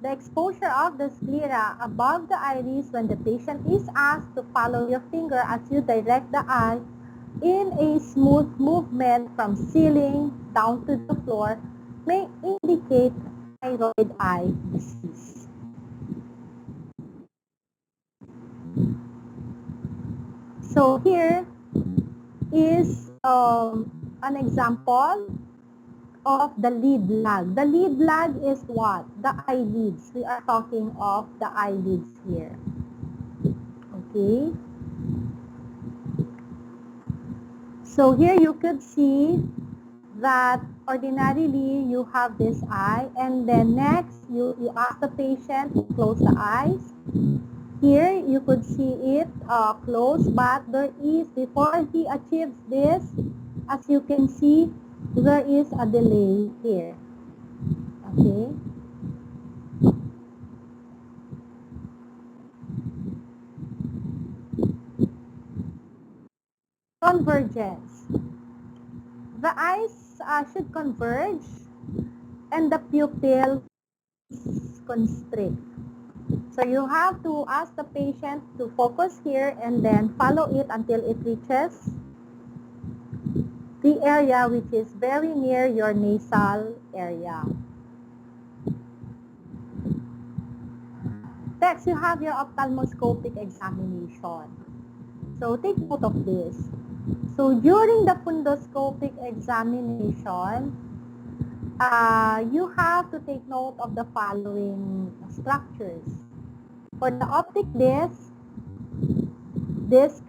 the exposure of the sclera above the iris when the patient is asked to follow your finger as you direct the eye in a smooth movement from ceiling down to the floor may indicate thyroid eye disease. So here is an example of the lid lag. The lid lag is what? The eyelids. We are talking of the eyelids here. Okay. So here you could see that ordinarily you have this eye, and then next you ask the patient to close the eyes. Here you could see it closed, but there is, before he achieves this, as you can see, there is a delay here. Okay. Convergence. The eyes should converge and the pupil constrict. So you have to ask the patient to focus here and then follow it until it reaches the area which is very near your nasal area. Next, you have your ophthalmoscopic examination. So take note of this. So during the fundoscopic examination, you have to take note of the following structures. For the optic disc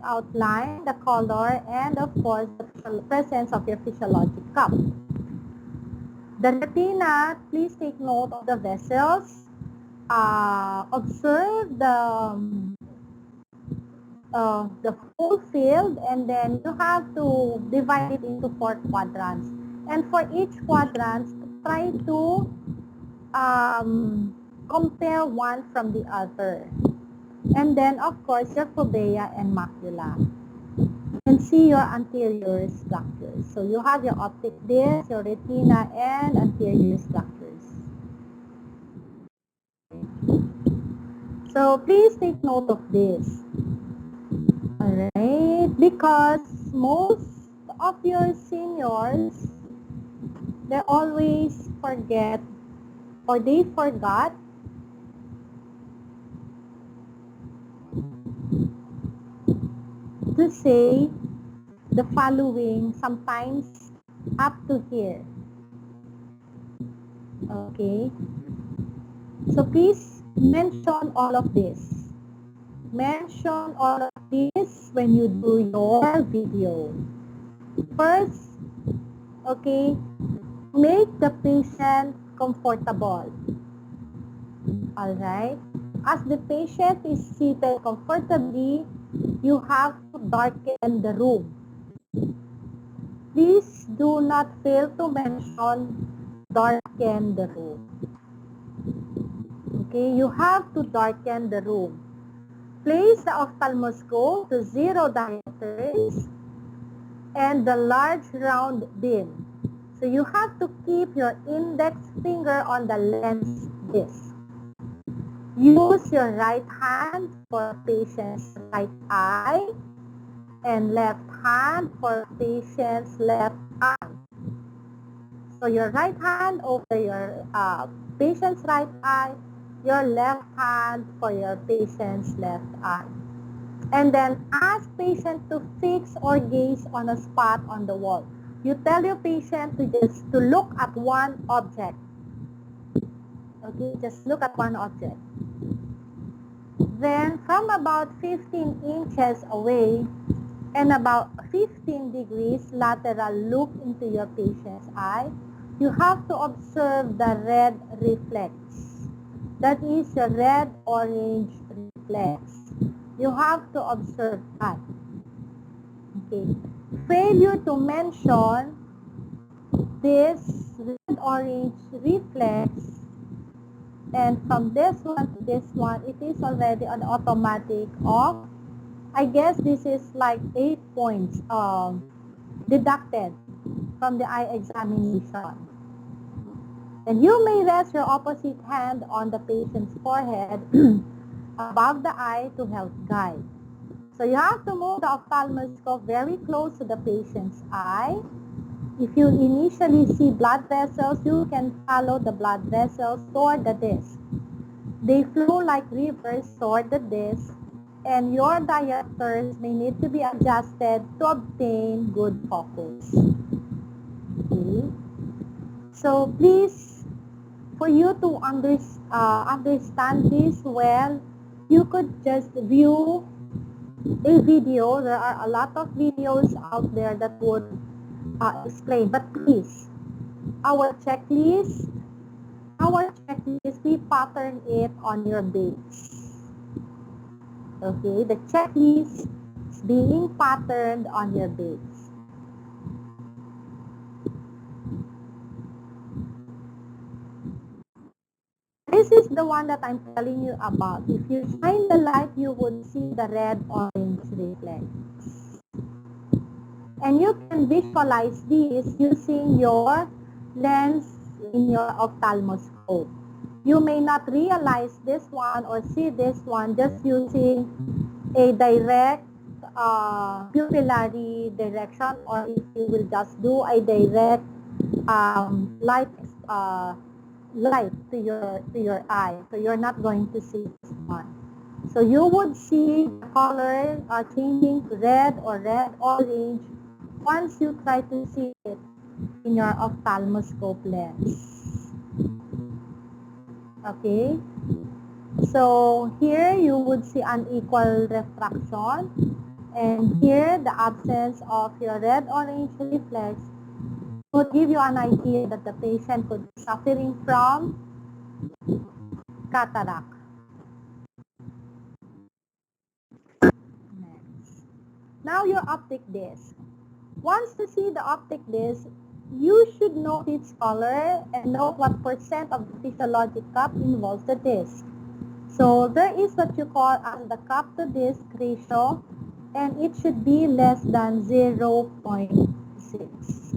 outline, the color, and of course the presence of your physiologic cup. The retina, please take note of the vessels. Observe the whole field, and then you have to divide it into 4 quadrants. And for each quadrant, try to compare one from the other. And then, of course, your fovea and macula. You can see your anterior structures. So you have your optic disc, your retina, and anterior structures. So please take note of this. Alright, because most of your seniors, they always forget or they forgot to say the following sometimes up to here. Okay, so please mention all of this. Mention all of this when you do your video. First, okay, make the patient comfortable. Alright? As the patient is seated comfortably, you have to darken the room. Please do not fail to mention darken the room. Okay, you have to darken the room. Place the ophthalmoscope to 0 diopters and the large round beam. So you have to keep your index finger on the lens disc. Use your right hand for patient's right eye and left hand for patient's left eye. So your right hand over your patient's right eye, your left hand for your patient's left eye. And then ask patient to fix or gaze on a spot on the wall. You tell your patient to look at one object. Okay, just look at one object. Then from about 15 inches away and about 15 degrees lateral look into your patient's eye, you have to observe the red reflex. That is the red-orange reflex. You have to observe that. Okay. Failure to mention this red-orange reflex, and from this one to this one, it is already an automatic of, I guess this is like 8 points deducted from the eye examination. And you may rest your opposite hand on the patient's forehead above the eye to help guide. So you have to move the ophthalmoscope very close to the patient's eye. If you initially see blood vessels, you can follow the blood vessels toward the disc. They flow like rivers toward the disc, and your diopters may need to be adjusted to obtain good focus. Okay? So please, for you to understand this well, you could just view a video. There are a lot of videos out there that would explain. But please, our checklist, we pattern it on your base. Okay, the checklist is being patterned on your base. This is the one that I'm telling you about. If you shine the light, you would see the red-orange reflex. And you can visualize this using your lens in your ophthalmoscope. You may not realize this one or see this one just using a direct pupillary direction, or if you will just do a direct light light to your eye. So you're not going to see this one. So you would see the color changing to red or red orange once you try to see it in your ophthalmoscope lens. Okay? So here you would see unequal refraction, and here the absence of your red-orange reflex would give you an idea that the patient could be suffering from cataract. Next. Now your optic disc. Once you see the optic disc, you should note its color and note what percent of the physiologic cup involves the disc. So there is what you call as the cup to disc ratio, and it should be less than 0.6.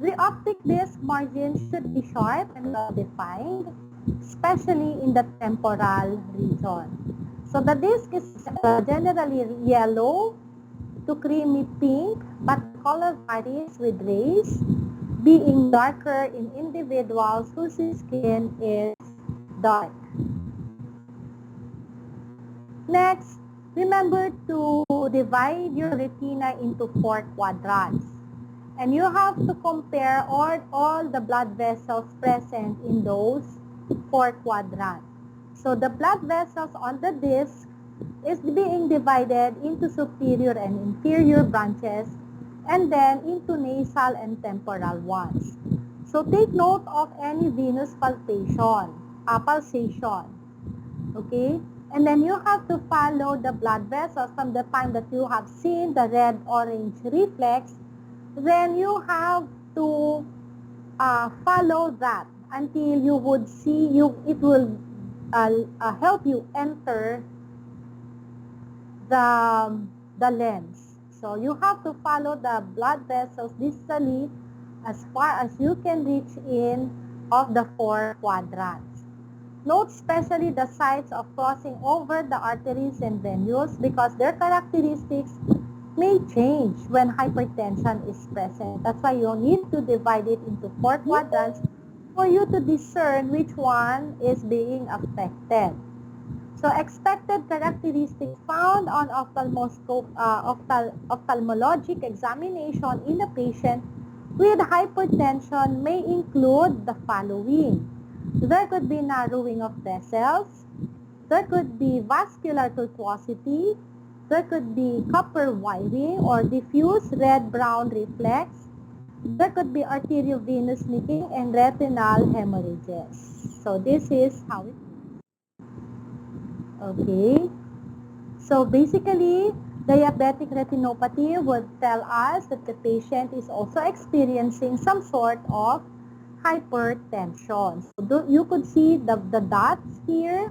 The optic disc margin should be sharp and well defined, especially in the temporal region. So the disc is generally yellow to creamy pink, but the color varies with race, being darker in individuals whose skin is dark. Next, remember to divide your retina into 4 quadrants. And you have to compare all the blood vessels present in those 4 quadrants. So the blood vessels on the disc is being divided into superior and inferior branches, and then into nasal and temporal ones. So take note of any venous pulsation, okay? And then you have to follow the blood vessels from the time that you have seen the red-orange reflex. Then you have to follow that until you would see it will help you enter the lens. So you have to follow the blood vessels distally as far as you can reach in of the 4 quadrants. Note especially the sites of crossing over the arteries and venules, because their characteristics may change when hypertension is present. That's why you need to divide it into 4 quadrants for you to discern which one is being affected. So expected characteristics found on ophthalmologic examination in a patient with hypertension may include the following. There could be narrowing of vessels, there could be vascular tortuosity, there could be copper wiring or diffuse red-brown reflex, there could be arteriovenous leaking and retinal hemorrhages. So this is how it is. Okay. So basically, diabetic retinopathy would tell us that the patient is also experiencing some sort of hypertension. So you could see the dots here.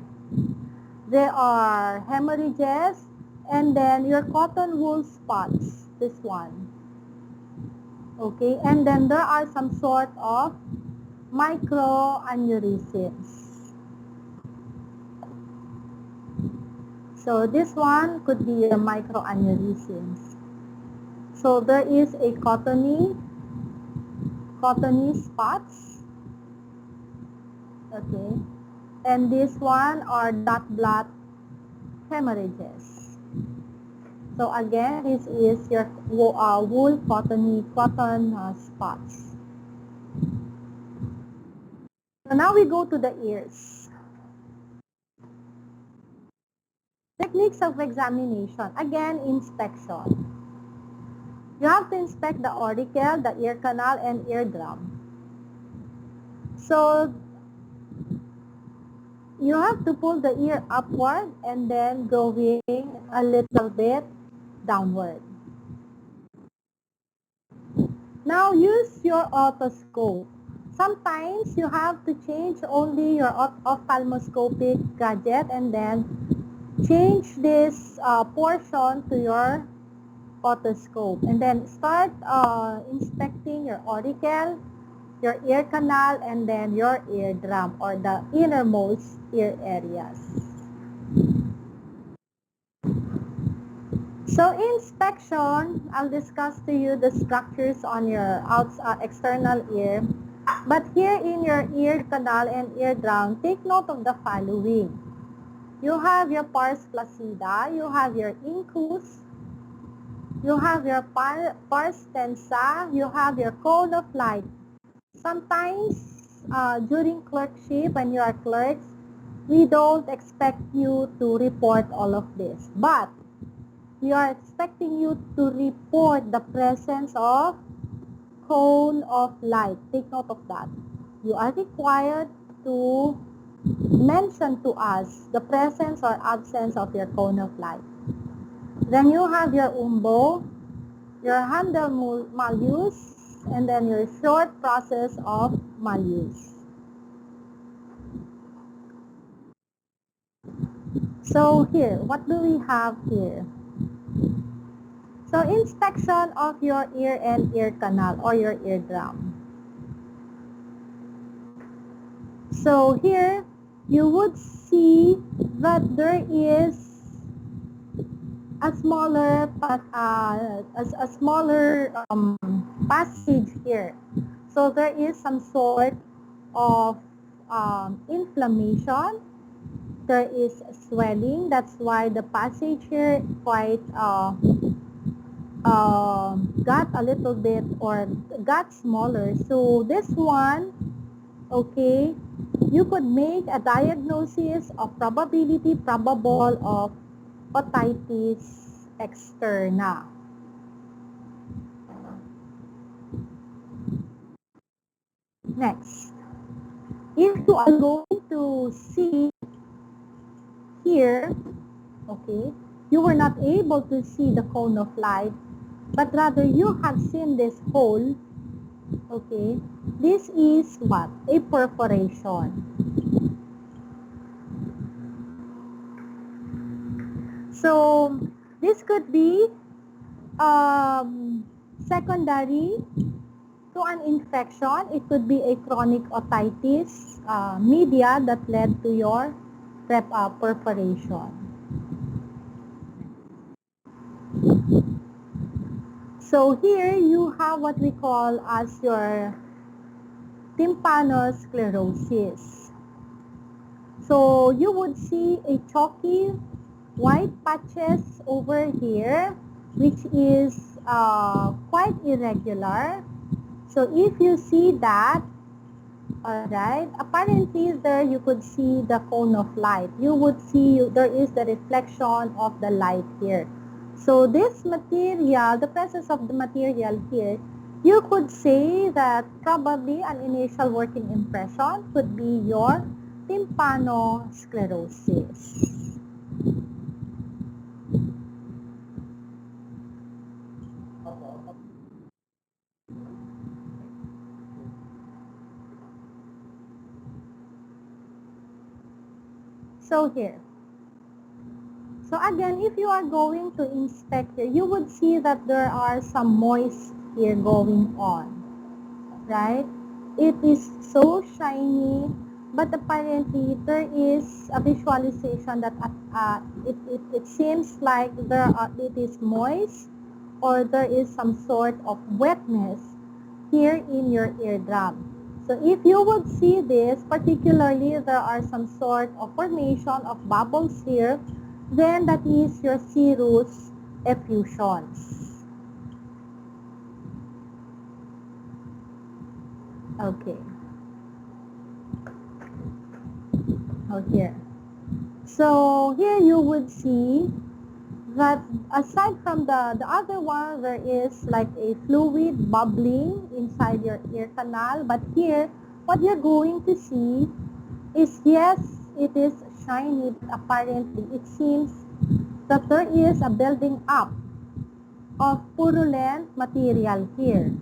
There are hemorrhages, and then your cotton wool spots, this one. Okay, and then there are some sort of microaneurysms. So this one could be a microaneurysms. So there is a cottony spots. Okay, and this one are dot blot hemorrhages. So again, this is your wool cotton spots. So now we go to the ears. Techniques of examination. Again, inspection. You have to inspect the auricle, the ear canal, and eardrum. So you have to pull the ear upward and then going a little bit downward. Now use your otoscope. Sometimes you have to change only your ophthalmoscopic gadget and then change this portion to your otoscope. And then start inspecting your auricle, your ear canal, and then your eardrum or the innermost ear areas. So inspection, I'll discuss to you the structures on your external ear. But here in your ear canal and eardrum, take note of the following. You have your pars flaccida, you have your incus, you have your pars tensa, you have your cone of light. Sometimes during clerkship, when you are clerks, we don't expect you to report all of this. But we are expecting you to report the presence of cone of light. Take note of that. You are required to mention to us the presence or absence of your cone of light. Then you have your umbo, your handle malleus, and then your short process of malleus. So here, what do we have here? So inspection of your ear and ear canal or your eardrum. So here, you would see that there is a smaller passage here. So there is some sort of inflammation. There is swelling. That's why the passage here quite got a little bit or got smaller. So this one, okay, you could make a diagnosis of probable of otitis externa. Next, if you are going to see here, okay, you were not able to see the cone of light, but rather you have seen this hole, okay, this is what? A perforation. So, this could be secondary to an infection. It could be a chronic otitis media that led to your perforation. So here you have what we call as your tympanosclerosis. So you would see a chalky white patches over here, which is quite irregular. So if you see that, alright, apparently there you could see the cone of light. You would see there is the reflection of the light here. So this material, the presence of the material here, you could say that probably an initial working impression could be your tympanosclerosis. So here. So again, if you are going to inspect here, you would see that there are some moist here going on, right? It is so shiny, but apparently there is a visualization that it seems like it is moist or there is some sort of wetness here in your eardrum. So if you would see this, particularly there are some sort of formation of bubbles here, then that is your serous effusions. Okay. Oh, here. So here you would see that aside from the other one, there is like a fluid bubbling inside your ear canal. But here, what you're going to see is, yes, it is shiny, but apparently it seems that there is a building up of purulent material here.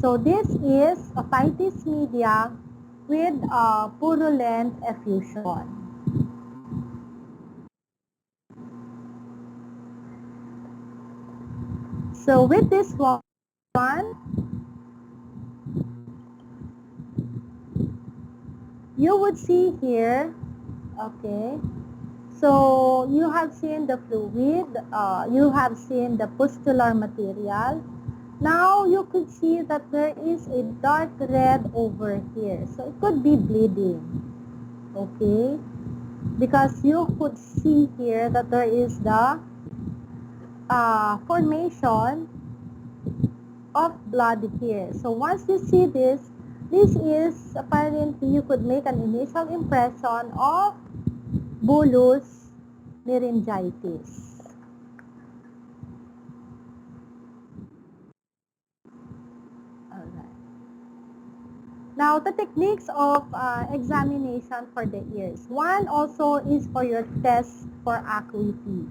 So this is otitis media with purulent effusion. So with this one, you would see here, okay, so you have seen the fluid, you have seen the pustular material. Now you could see that there is a dark red over here. So it could be bleeding, okay? Because you could see here that there is the formation of blood here. So once you see this, this is apparently you could make an initial impression of bullous meningitis. Alright. Now, the techniques of examination for the ears. One also is for your test for acuity.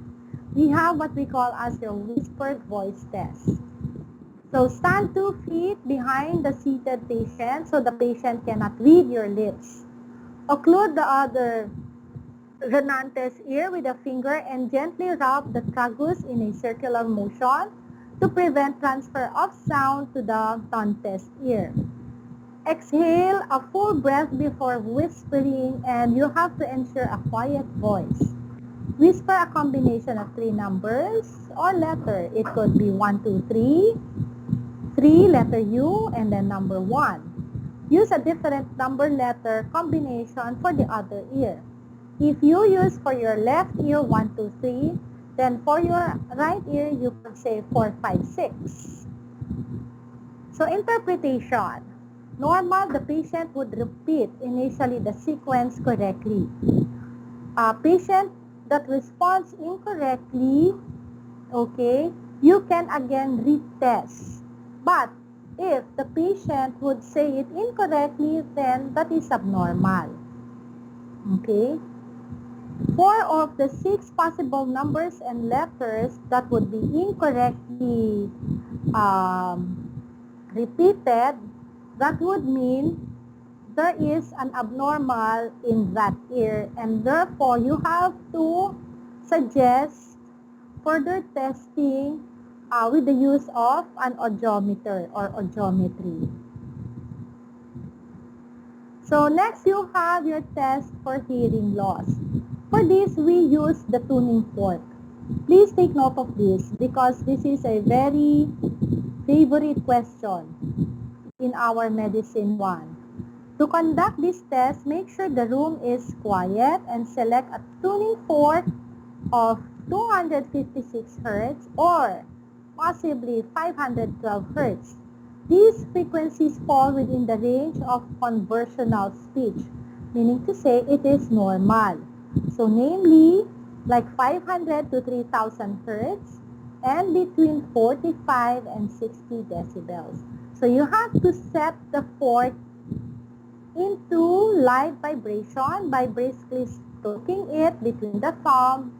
We have what we call as your whispered voice test. So, stand 2 feet behind the seated patient so the patient cannot read your lips. Occlude the other Renante's ear with a finger and gently rub the tragus in a circular motion to prevent transfer of sound to the Dante's ear. Exhale a full breath before whispering, and you have to ensure a quiet voice. Whisper a combination of 3 numbers or letter. It could be 1, 2, 3, 3 letter U, and then number 1. Use a different number letter combination for the other ear. If you use for your left ear 1, 2, 3, then for your right ear you could say 4, 5, 6. So interpretation. Normal, the patient would repeat initially the sequence correctly. A patient that responds incorrectly, okay, you can again retest. But if the patient would say it incorrectly, then that is abnormal. Okay? 4 of the 6 possible numbers and letters that would be incorrectly repeated, that would mean there is an abnormal in that ear, and therefore you have to suggest further testing with the use of an audiometer or audiometry. So next you have your test for hearing loss. For this we use the tuning fork. Please take note of this because this is a very favorite question in our medicine 1. To conduct this test, make sure the room is quiet and select a tuning fork of 256 Hz or possibly 512 Hz. These frequencies fall within the range of conversational speech, meaning to say it is normal. So namely, like 500 to 3000 Hz and between 45 and 60 decibels. So you have to set the fork into light vibration by briskly stroking it between the thumb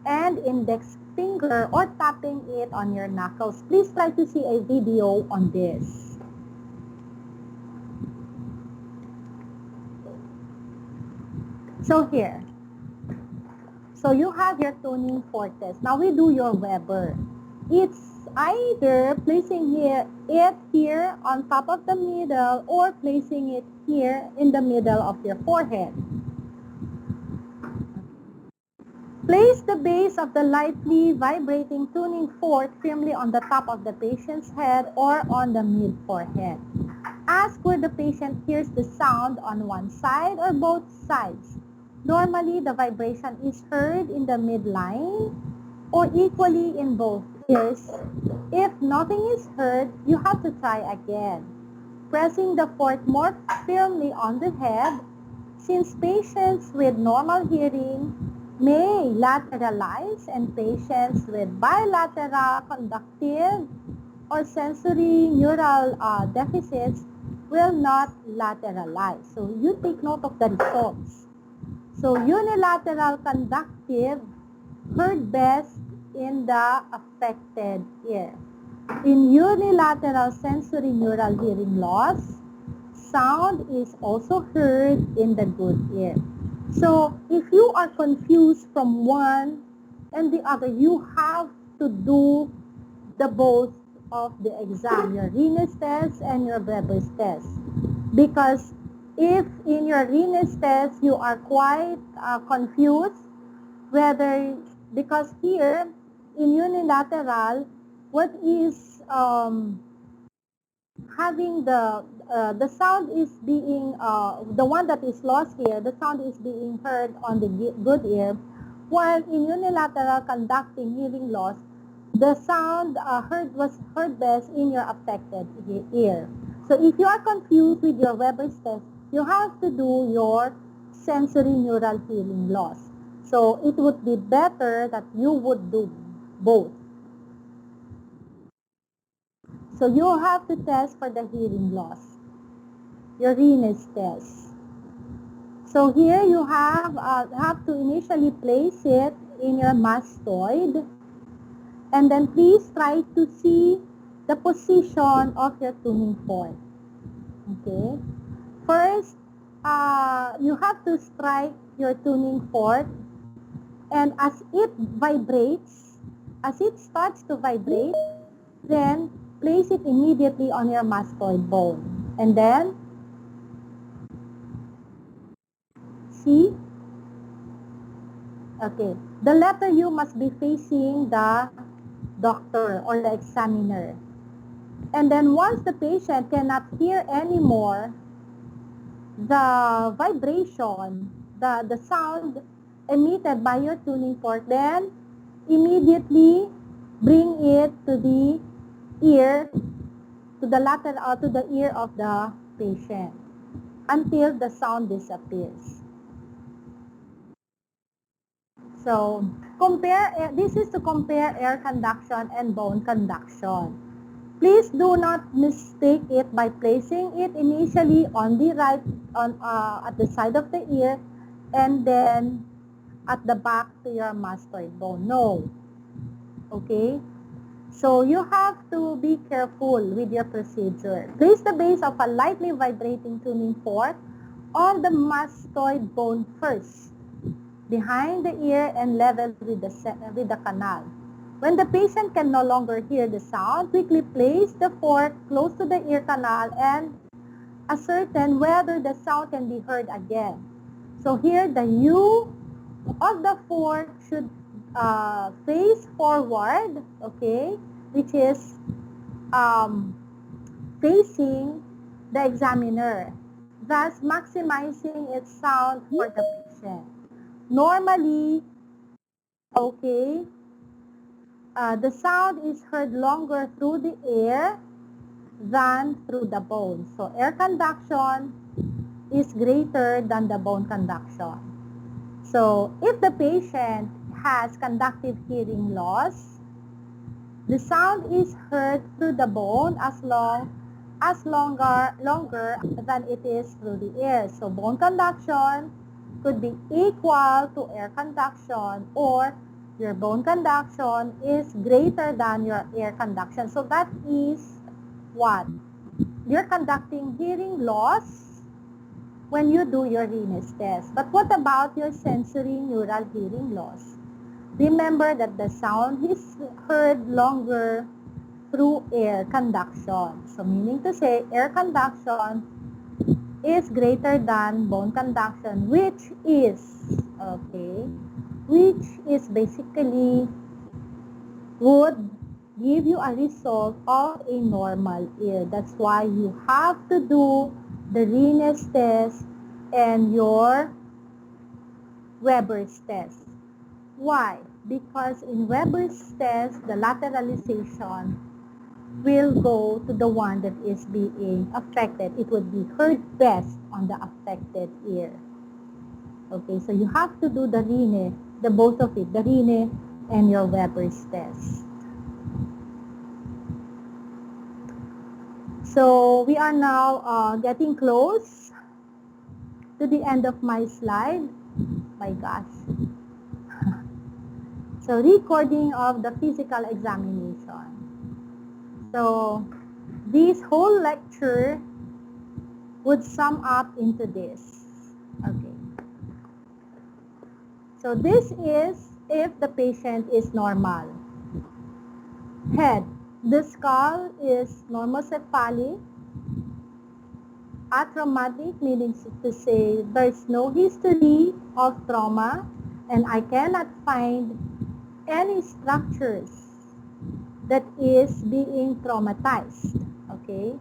and index finger or tapping it on your knuckles. Please try to see a video on this. So here. So you have your tuning fork test. Now we do your Weber. It's either placing it here on top of the middle or placing it here in the middle of your forehead. Place the base of the lightly vibrating tuning fork firmly on the top of the patient's head or on the mid-forehead. Ask where the patient hears the sound on one side or both sides. Normally, the vibration is heard in the midline or equally in both ears. If nothing is heard, you have to try again. Pressing the fork more firmly on the head, since patients with normal hearing may lateralize and patients with bilateral conductive or sensory neural deficits will not lateralize. So you take note of the results. So unilateral conductive heard best in the affected ear. In unilateral sensory neural hearing loss, sound is also heard in the good ear. So if you are confused from one and the other, you have to do the both of the exam, your Rines test and your Weber's test. Because if in your Rines test you are quite confused whether, because here in unilateral, what is having the sound is being the one that is lost here, the sound is being heard on the good ear, while in unilateral conducting hearing loss, the sound heard was heard best in your affected ear. So if you are confused with your Weber's test, you have to do your sensory neural hearing loss. So it would be better that you would do both. So you have to test for the hearing loss, your Rines test. So here you have to initially place it in your mastoid, and then please try to see the position of your tuning fork. Okay. First, you have to strike your tuning fork, and as it vibrates, as it starts to vibrate, then place it immediately on your mastoid bone. And then, see? Okay. The letter U must be facing the doctor or the examiner. And then once the patient cannot hear anymore the vibration, the sound emitted by your tuning fork, then immediately bring it to the ear, to the lateral, to the ear of the patient until the sound disappears. So, this is to compare air conduction and bone conduction. Please do not mistake it by placing it initially on the right, at the side of the ear, and then at the back to your mastoid bone. No. Okay? So, you have to be careful with your procedure. Place the base of a lightly vibrating tuning fork on the mastoid bone first, behind the ear and level with the canal. When the patient can no longer hear the sound, quickly place the fork close to the ear canal and ascertain whether the sound can be heard again. So here the U of the fork should face forward, okay, which is um, facing the examiner, thus maximizing its sound for the patient. Normally, okay, the sound is heard longer through the air than through the bone. So air conduction is greater than the bone conduction. So if the patient has conductive hearing loss, the sound is heard through the bone longer than it is through the air. So bone conduction could be equal to air conduction, or your bone conduction is greater than your air conduction. So that is what? You're conducting hearing loss when you do your Rines test. But what about your sensory neural hearing loss? Remember that the sound is heard longer through air conduction. So meaning to say, air conduction is greater than bone conduction, which is, okay, which is basically would give you a result of a normal ear. That's why you have to do the Rines test and your Weber's test. Why? Because in Weber's test, the lateralization will go to the one that is being affected. It would be heard best on the affected ear. Okay, so you have to do the Rine, the both of it, the Rine and your Weber's test. So we are now getting close to the end of my slide. My gosh. So recording of the physical examination. So this whole lecture would sum up into this. Okay. So this is if the patient is normal. Head. The skull is normocephalic, atraumatic, meaning to say there's no history of trauma, and I cannot find any structures that is being traumatized. Okay?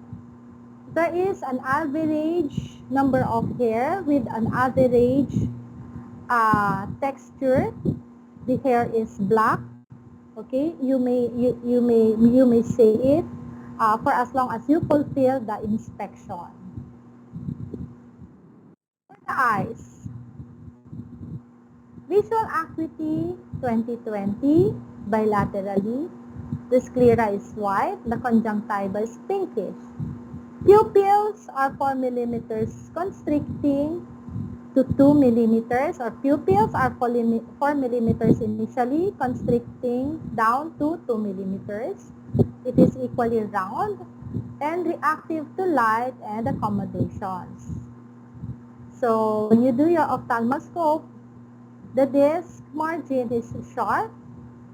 There is an average number of hair with an average texture. The hair is black. Okay, you may say it for as long as you fulfill the inspection. For the eyes, visual acuity 2020 bilaterally. The sclera is white. The conjunctiva is pinkish. Pupils are 4 millimeters constricting to 2 millimeters, or pupils are 4 millimeters initially, constricting down to 2 millimeters. It is equally round and reactive to light and accommodations. So when you do your ophthalmoscope, the disc margin is sharp.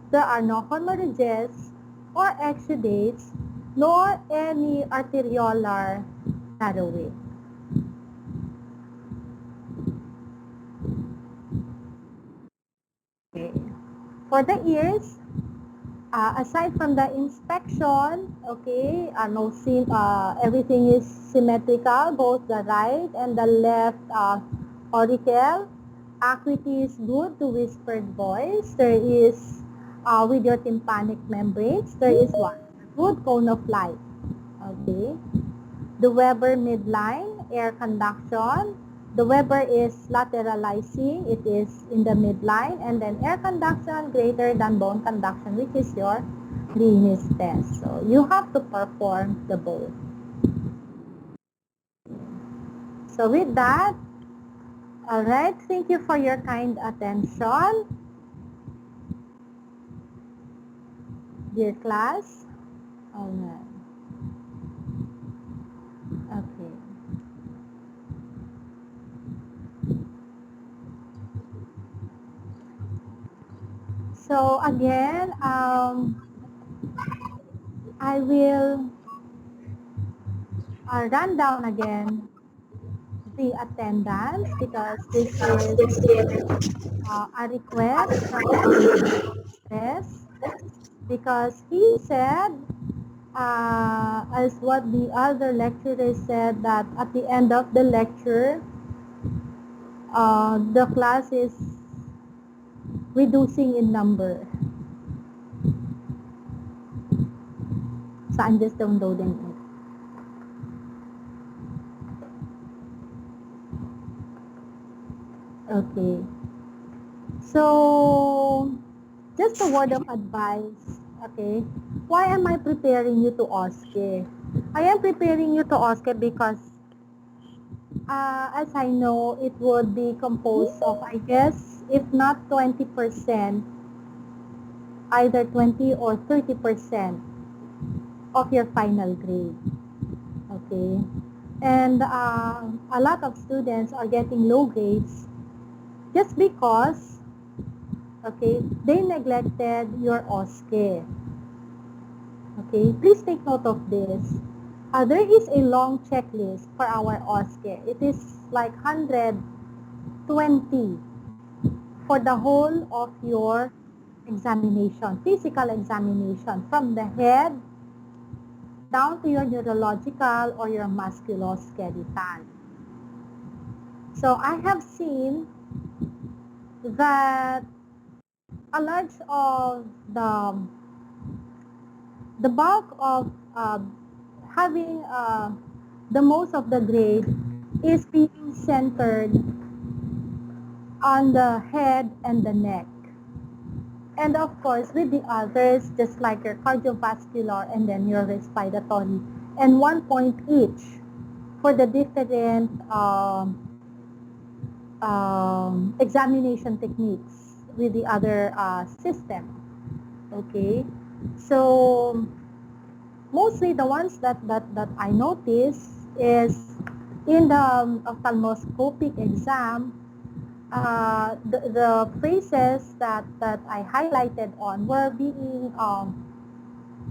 There are no hemorrhages or exudates, nor any arteriolar narrowing. Okay. For the ears, aside from the inspection, okay, no everything is symmetrical, both the right and the left auricle. Acuity is good to whispered voice. There is, with your tympanic membranes, there is one good cone of light. Okay. The Weber midline, air conduction. The Weber is lateralizing, it is in the midline, and then air conduction greater than bone conduction, which is your Green's test. So you have to perform the both. So with that, all right, thank you for your kind attention, dear class. All right. Okay. So again, I will run down again the attendance because this is a request from Chris, because he said, as what the other lecturer said, that at the end of the lecture, the class is reducing in number. So I'm just downloading it. Okay. So, just a word of advice, okay? Why am I preparing you to OSCE? I am preparing you to OSCE because, as I know, it would be composed of, I guess, if not 20%, either 20 or 30% of your final grade, okay? And a lot of students are getting low grades just because, okay, they neglected your OSCE. Okay, please take note of this. There is a long checklist for our OSCE. It is like 120 for the whole of your examination, physical examination, from the head down to your neurological or your musculoskeletal. So I have seen that a large of the bulk of having the most of the grade is being centered on the head and the neck. And of course, with the others, just like your cardiovascular and then your respiratory, and 1 point each for the different examination techniques with the other system. Okay, so mostly the ones that I notice is in the ophthalmoscopic exam, the phrases that I highlighted on were being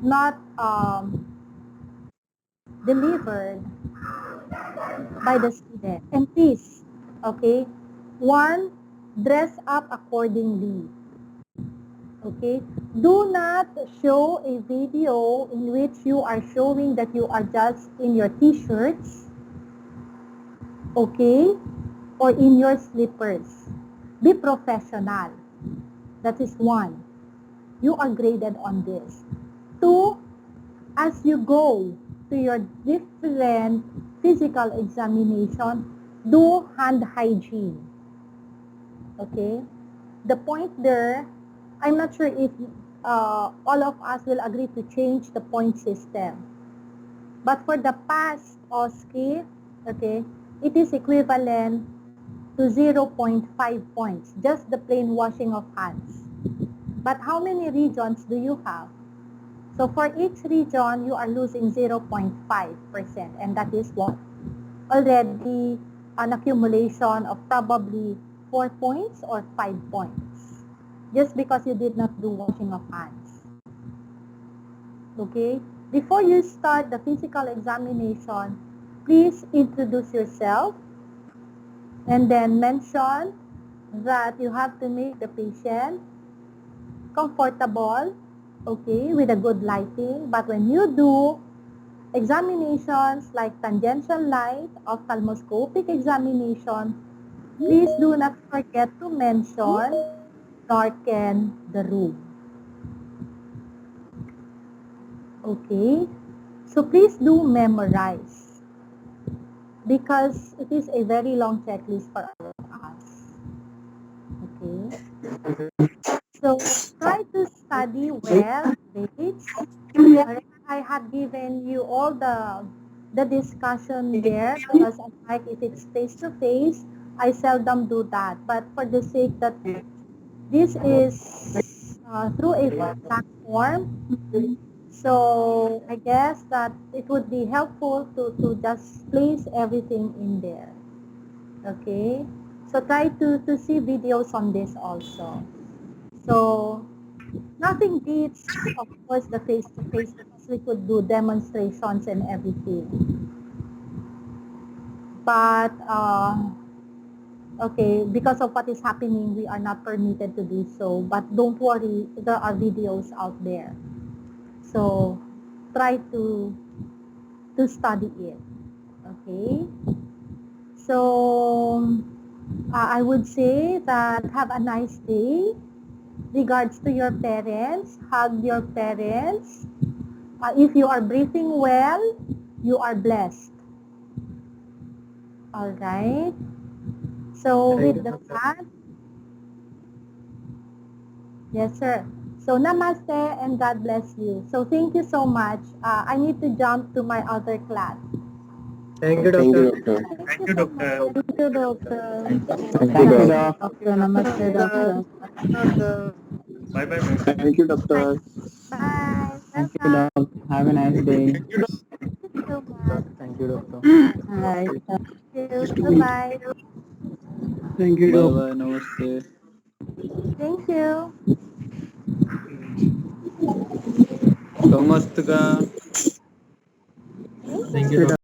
not delivered by the student. And please, okay, one, dress up accordingly. Okay, do not show a video in which you are showing that you are just in your t-shirts, okay, or in your slippers. Be professional. That is one. You are graded on this. Two, as you go to your different physical examination, do hand hygiene. Okay? The point there, I'm not sure if all of us will agree to change the point system. But for the past OSCE, okay, it is equivalent to 0.5 points, just the plain washing of hands. But how many regions do you have? So for each region, you are losing 0.5%, and that is what? Already an accumulation of probably 4 points or 5 points, just because you did not do washing of hands. Okay? Before you start the physical examination, please introduce yourself and then mention that you have to make the patient comfortable, okay, with a good lighting. But when you do examinations like tangential light, ophthalmoscopic examination, please do not forget to mention darken the room. Okay? So please do memorize because it is a very long checklist for all of us. Okay? So try to study well, grades. Alright, I had given you all the discussion there because unlike if it's face to face, I seldom do that. But for the sake that this is through a platform, so I guess that it would be helpful to just place everything in there. Okay? So try to see videos on this also. So nothing beats, of course, the face-to-face because we could do demonstrations and everything. But, okay, because of what is happening, we are not permitted to do so. But don't worry, there are videos out there. So, try to study it. Okay? So, I would say that have a nice day. Regards to your parents, hug your parents. If you are breathing well, you are blessed. All right. So Thank with you, doctor. that, yes, sir. So namaste and God bless you. So thank you so much. I need to jump to my other class. Thank you, Thank you, doctor. doctor. Thank you so much. Thank you, doctor. Thank you, Thank you, doc. doctor. Namaste, doctor. Doctor. Thank you, doctor. Bye. Thank you, Welcome. doc. Have a nice day. Thank you so much. Thank you, doctor. Bye. Thank you. Bye-bye. Thank you, Bye doc. bye. Namaste. Thank you. Namaste ka. Thank you, doctor.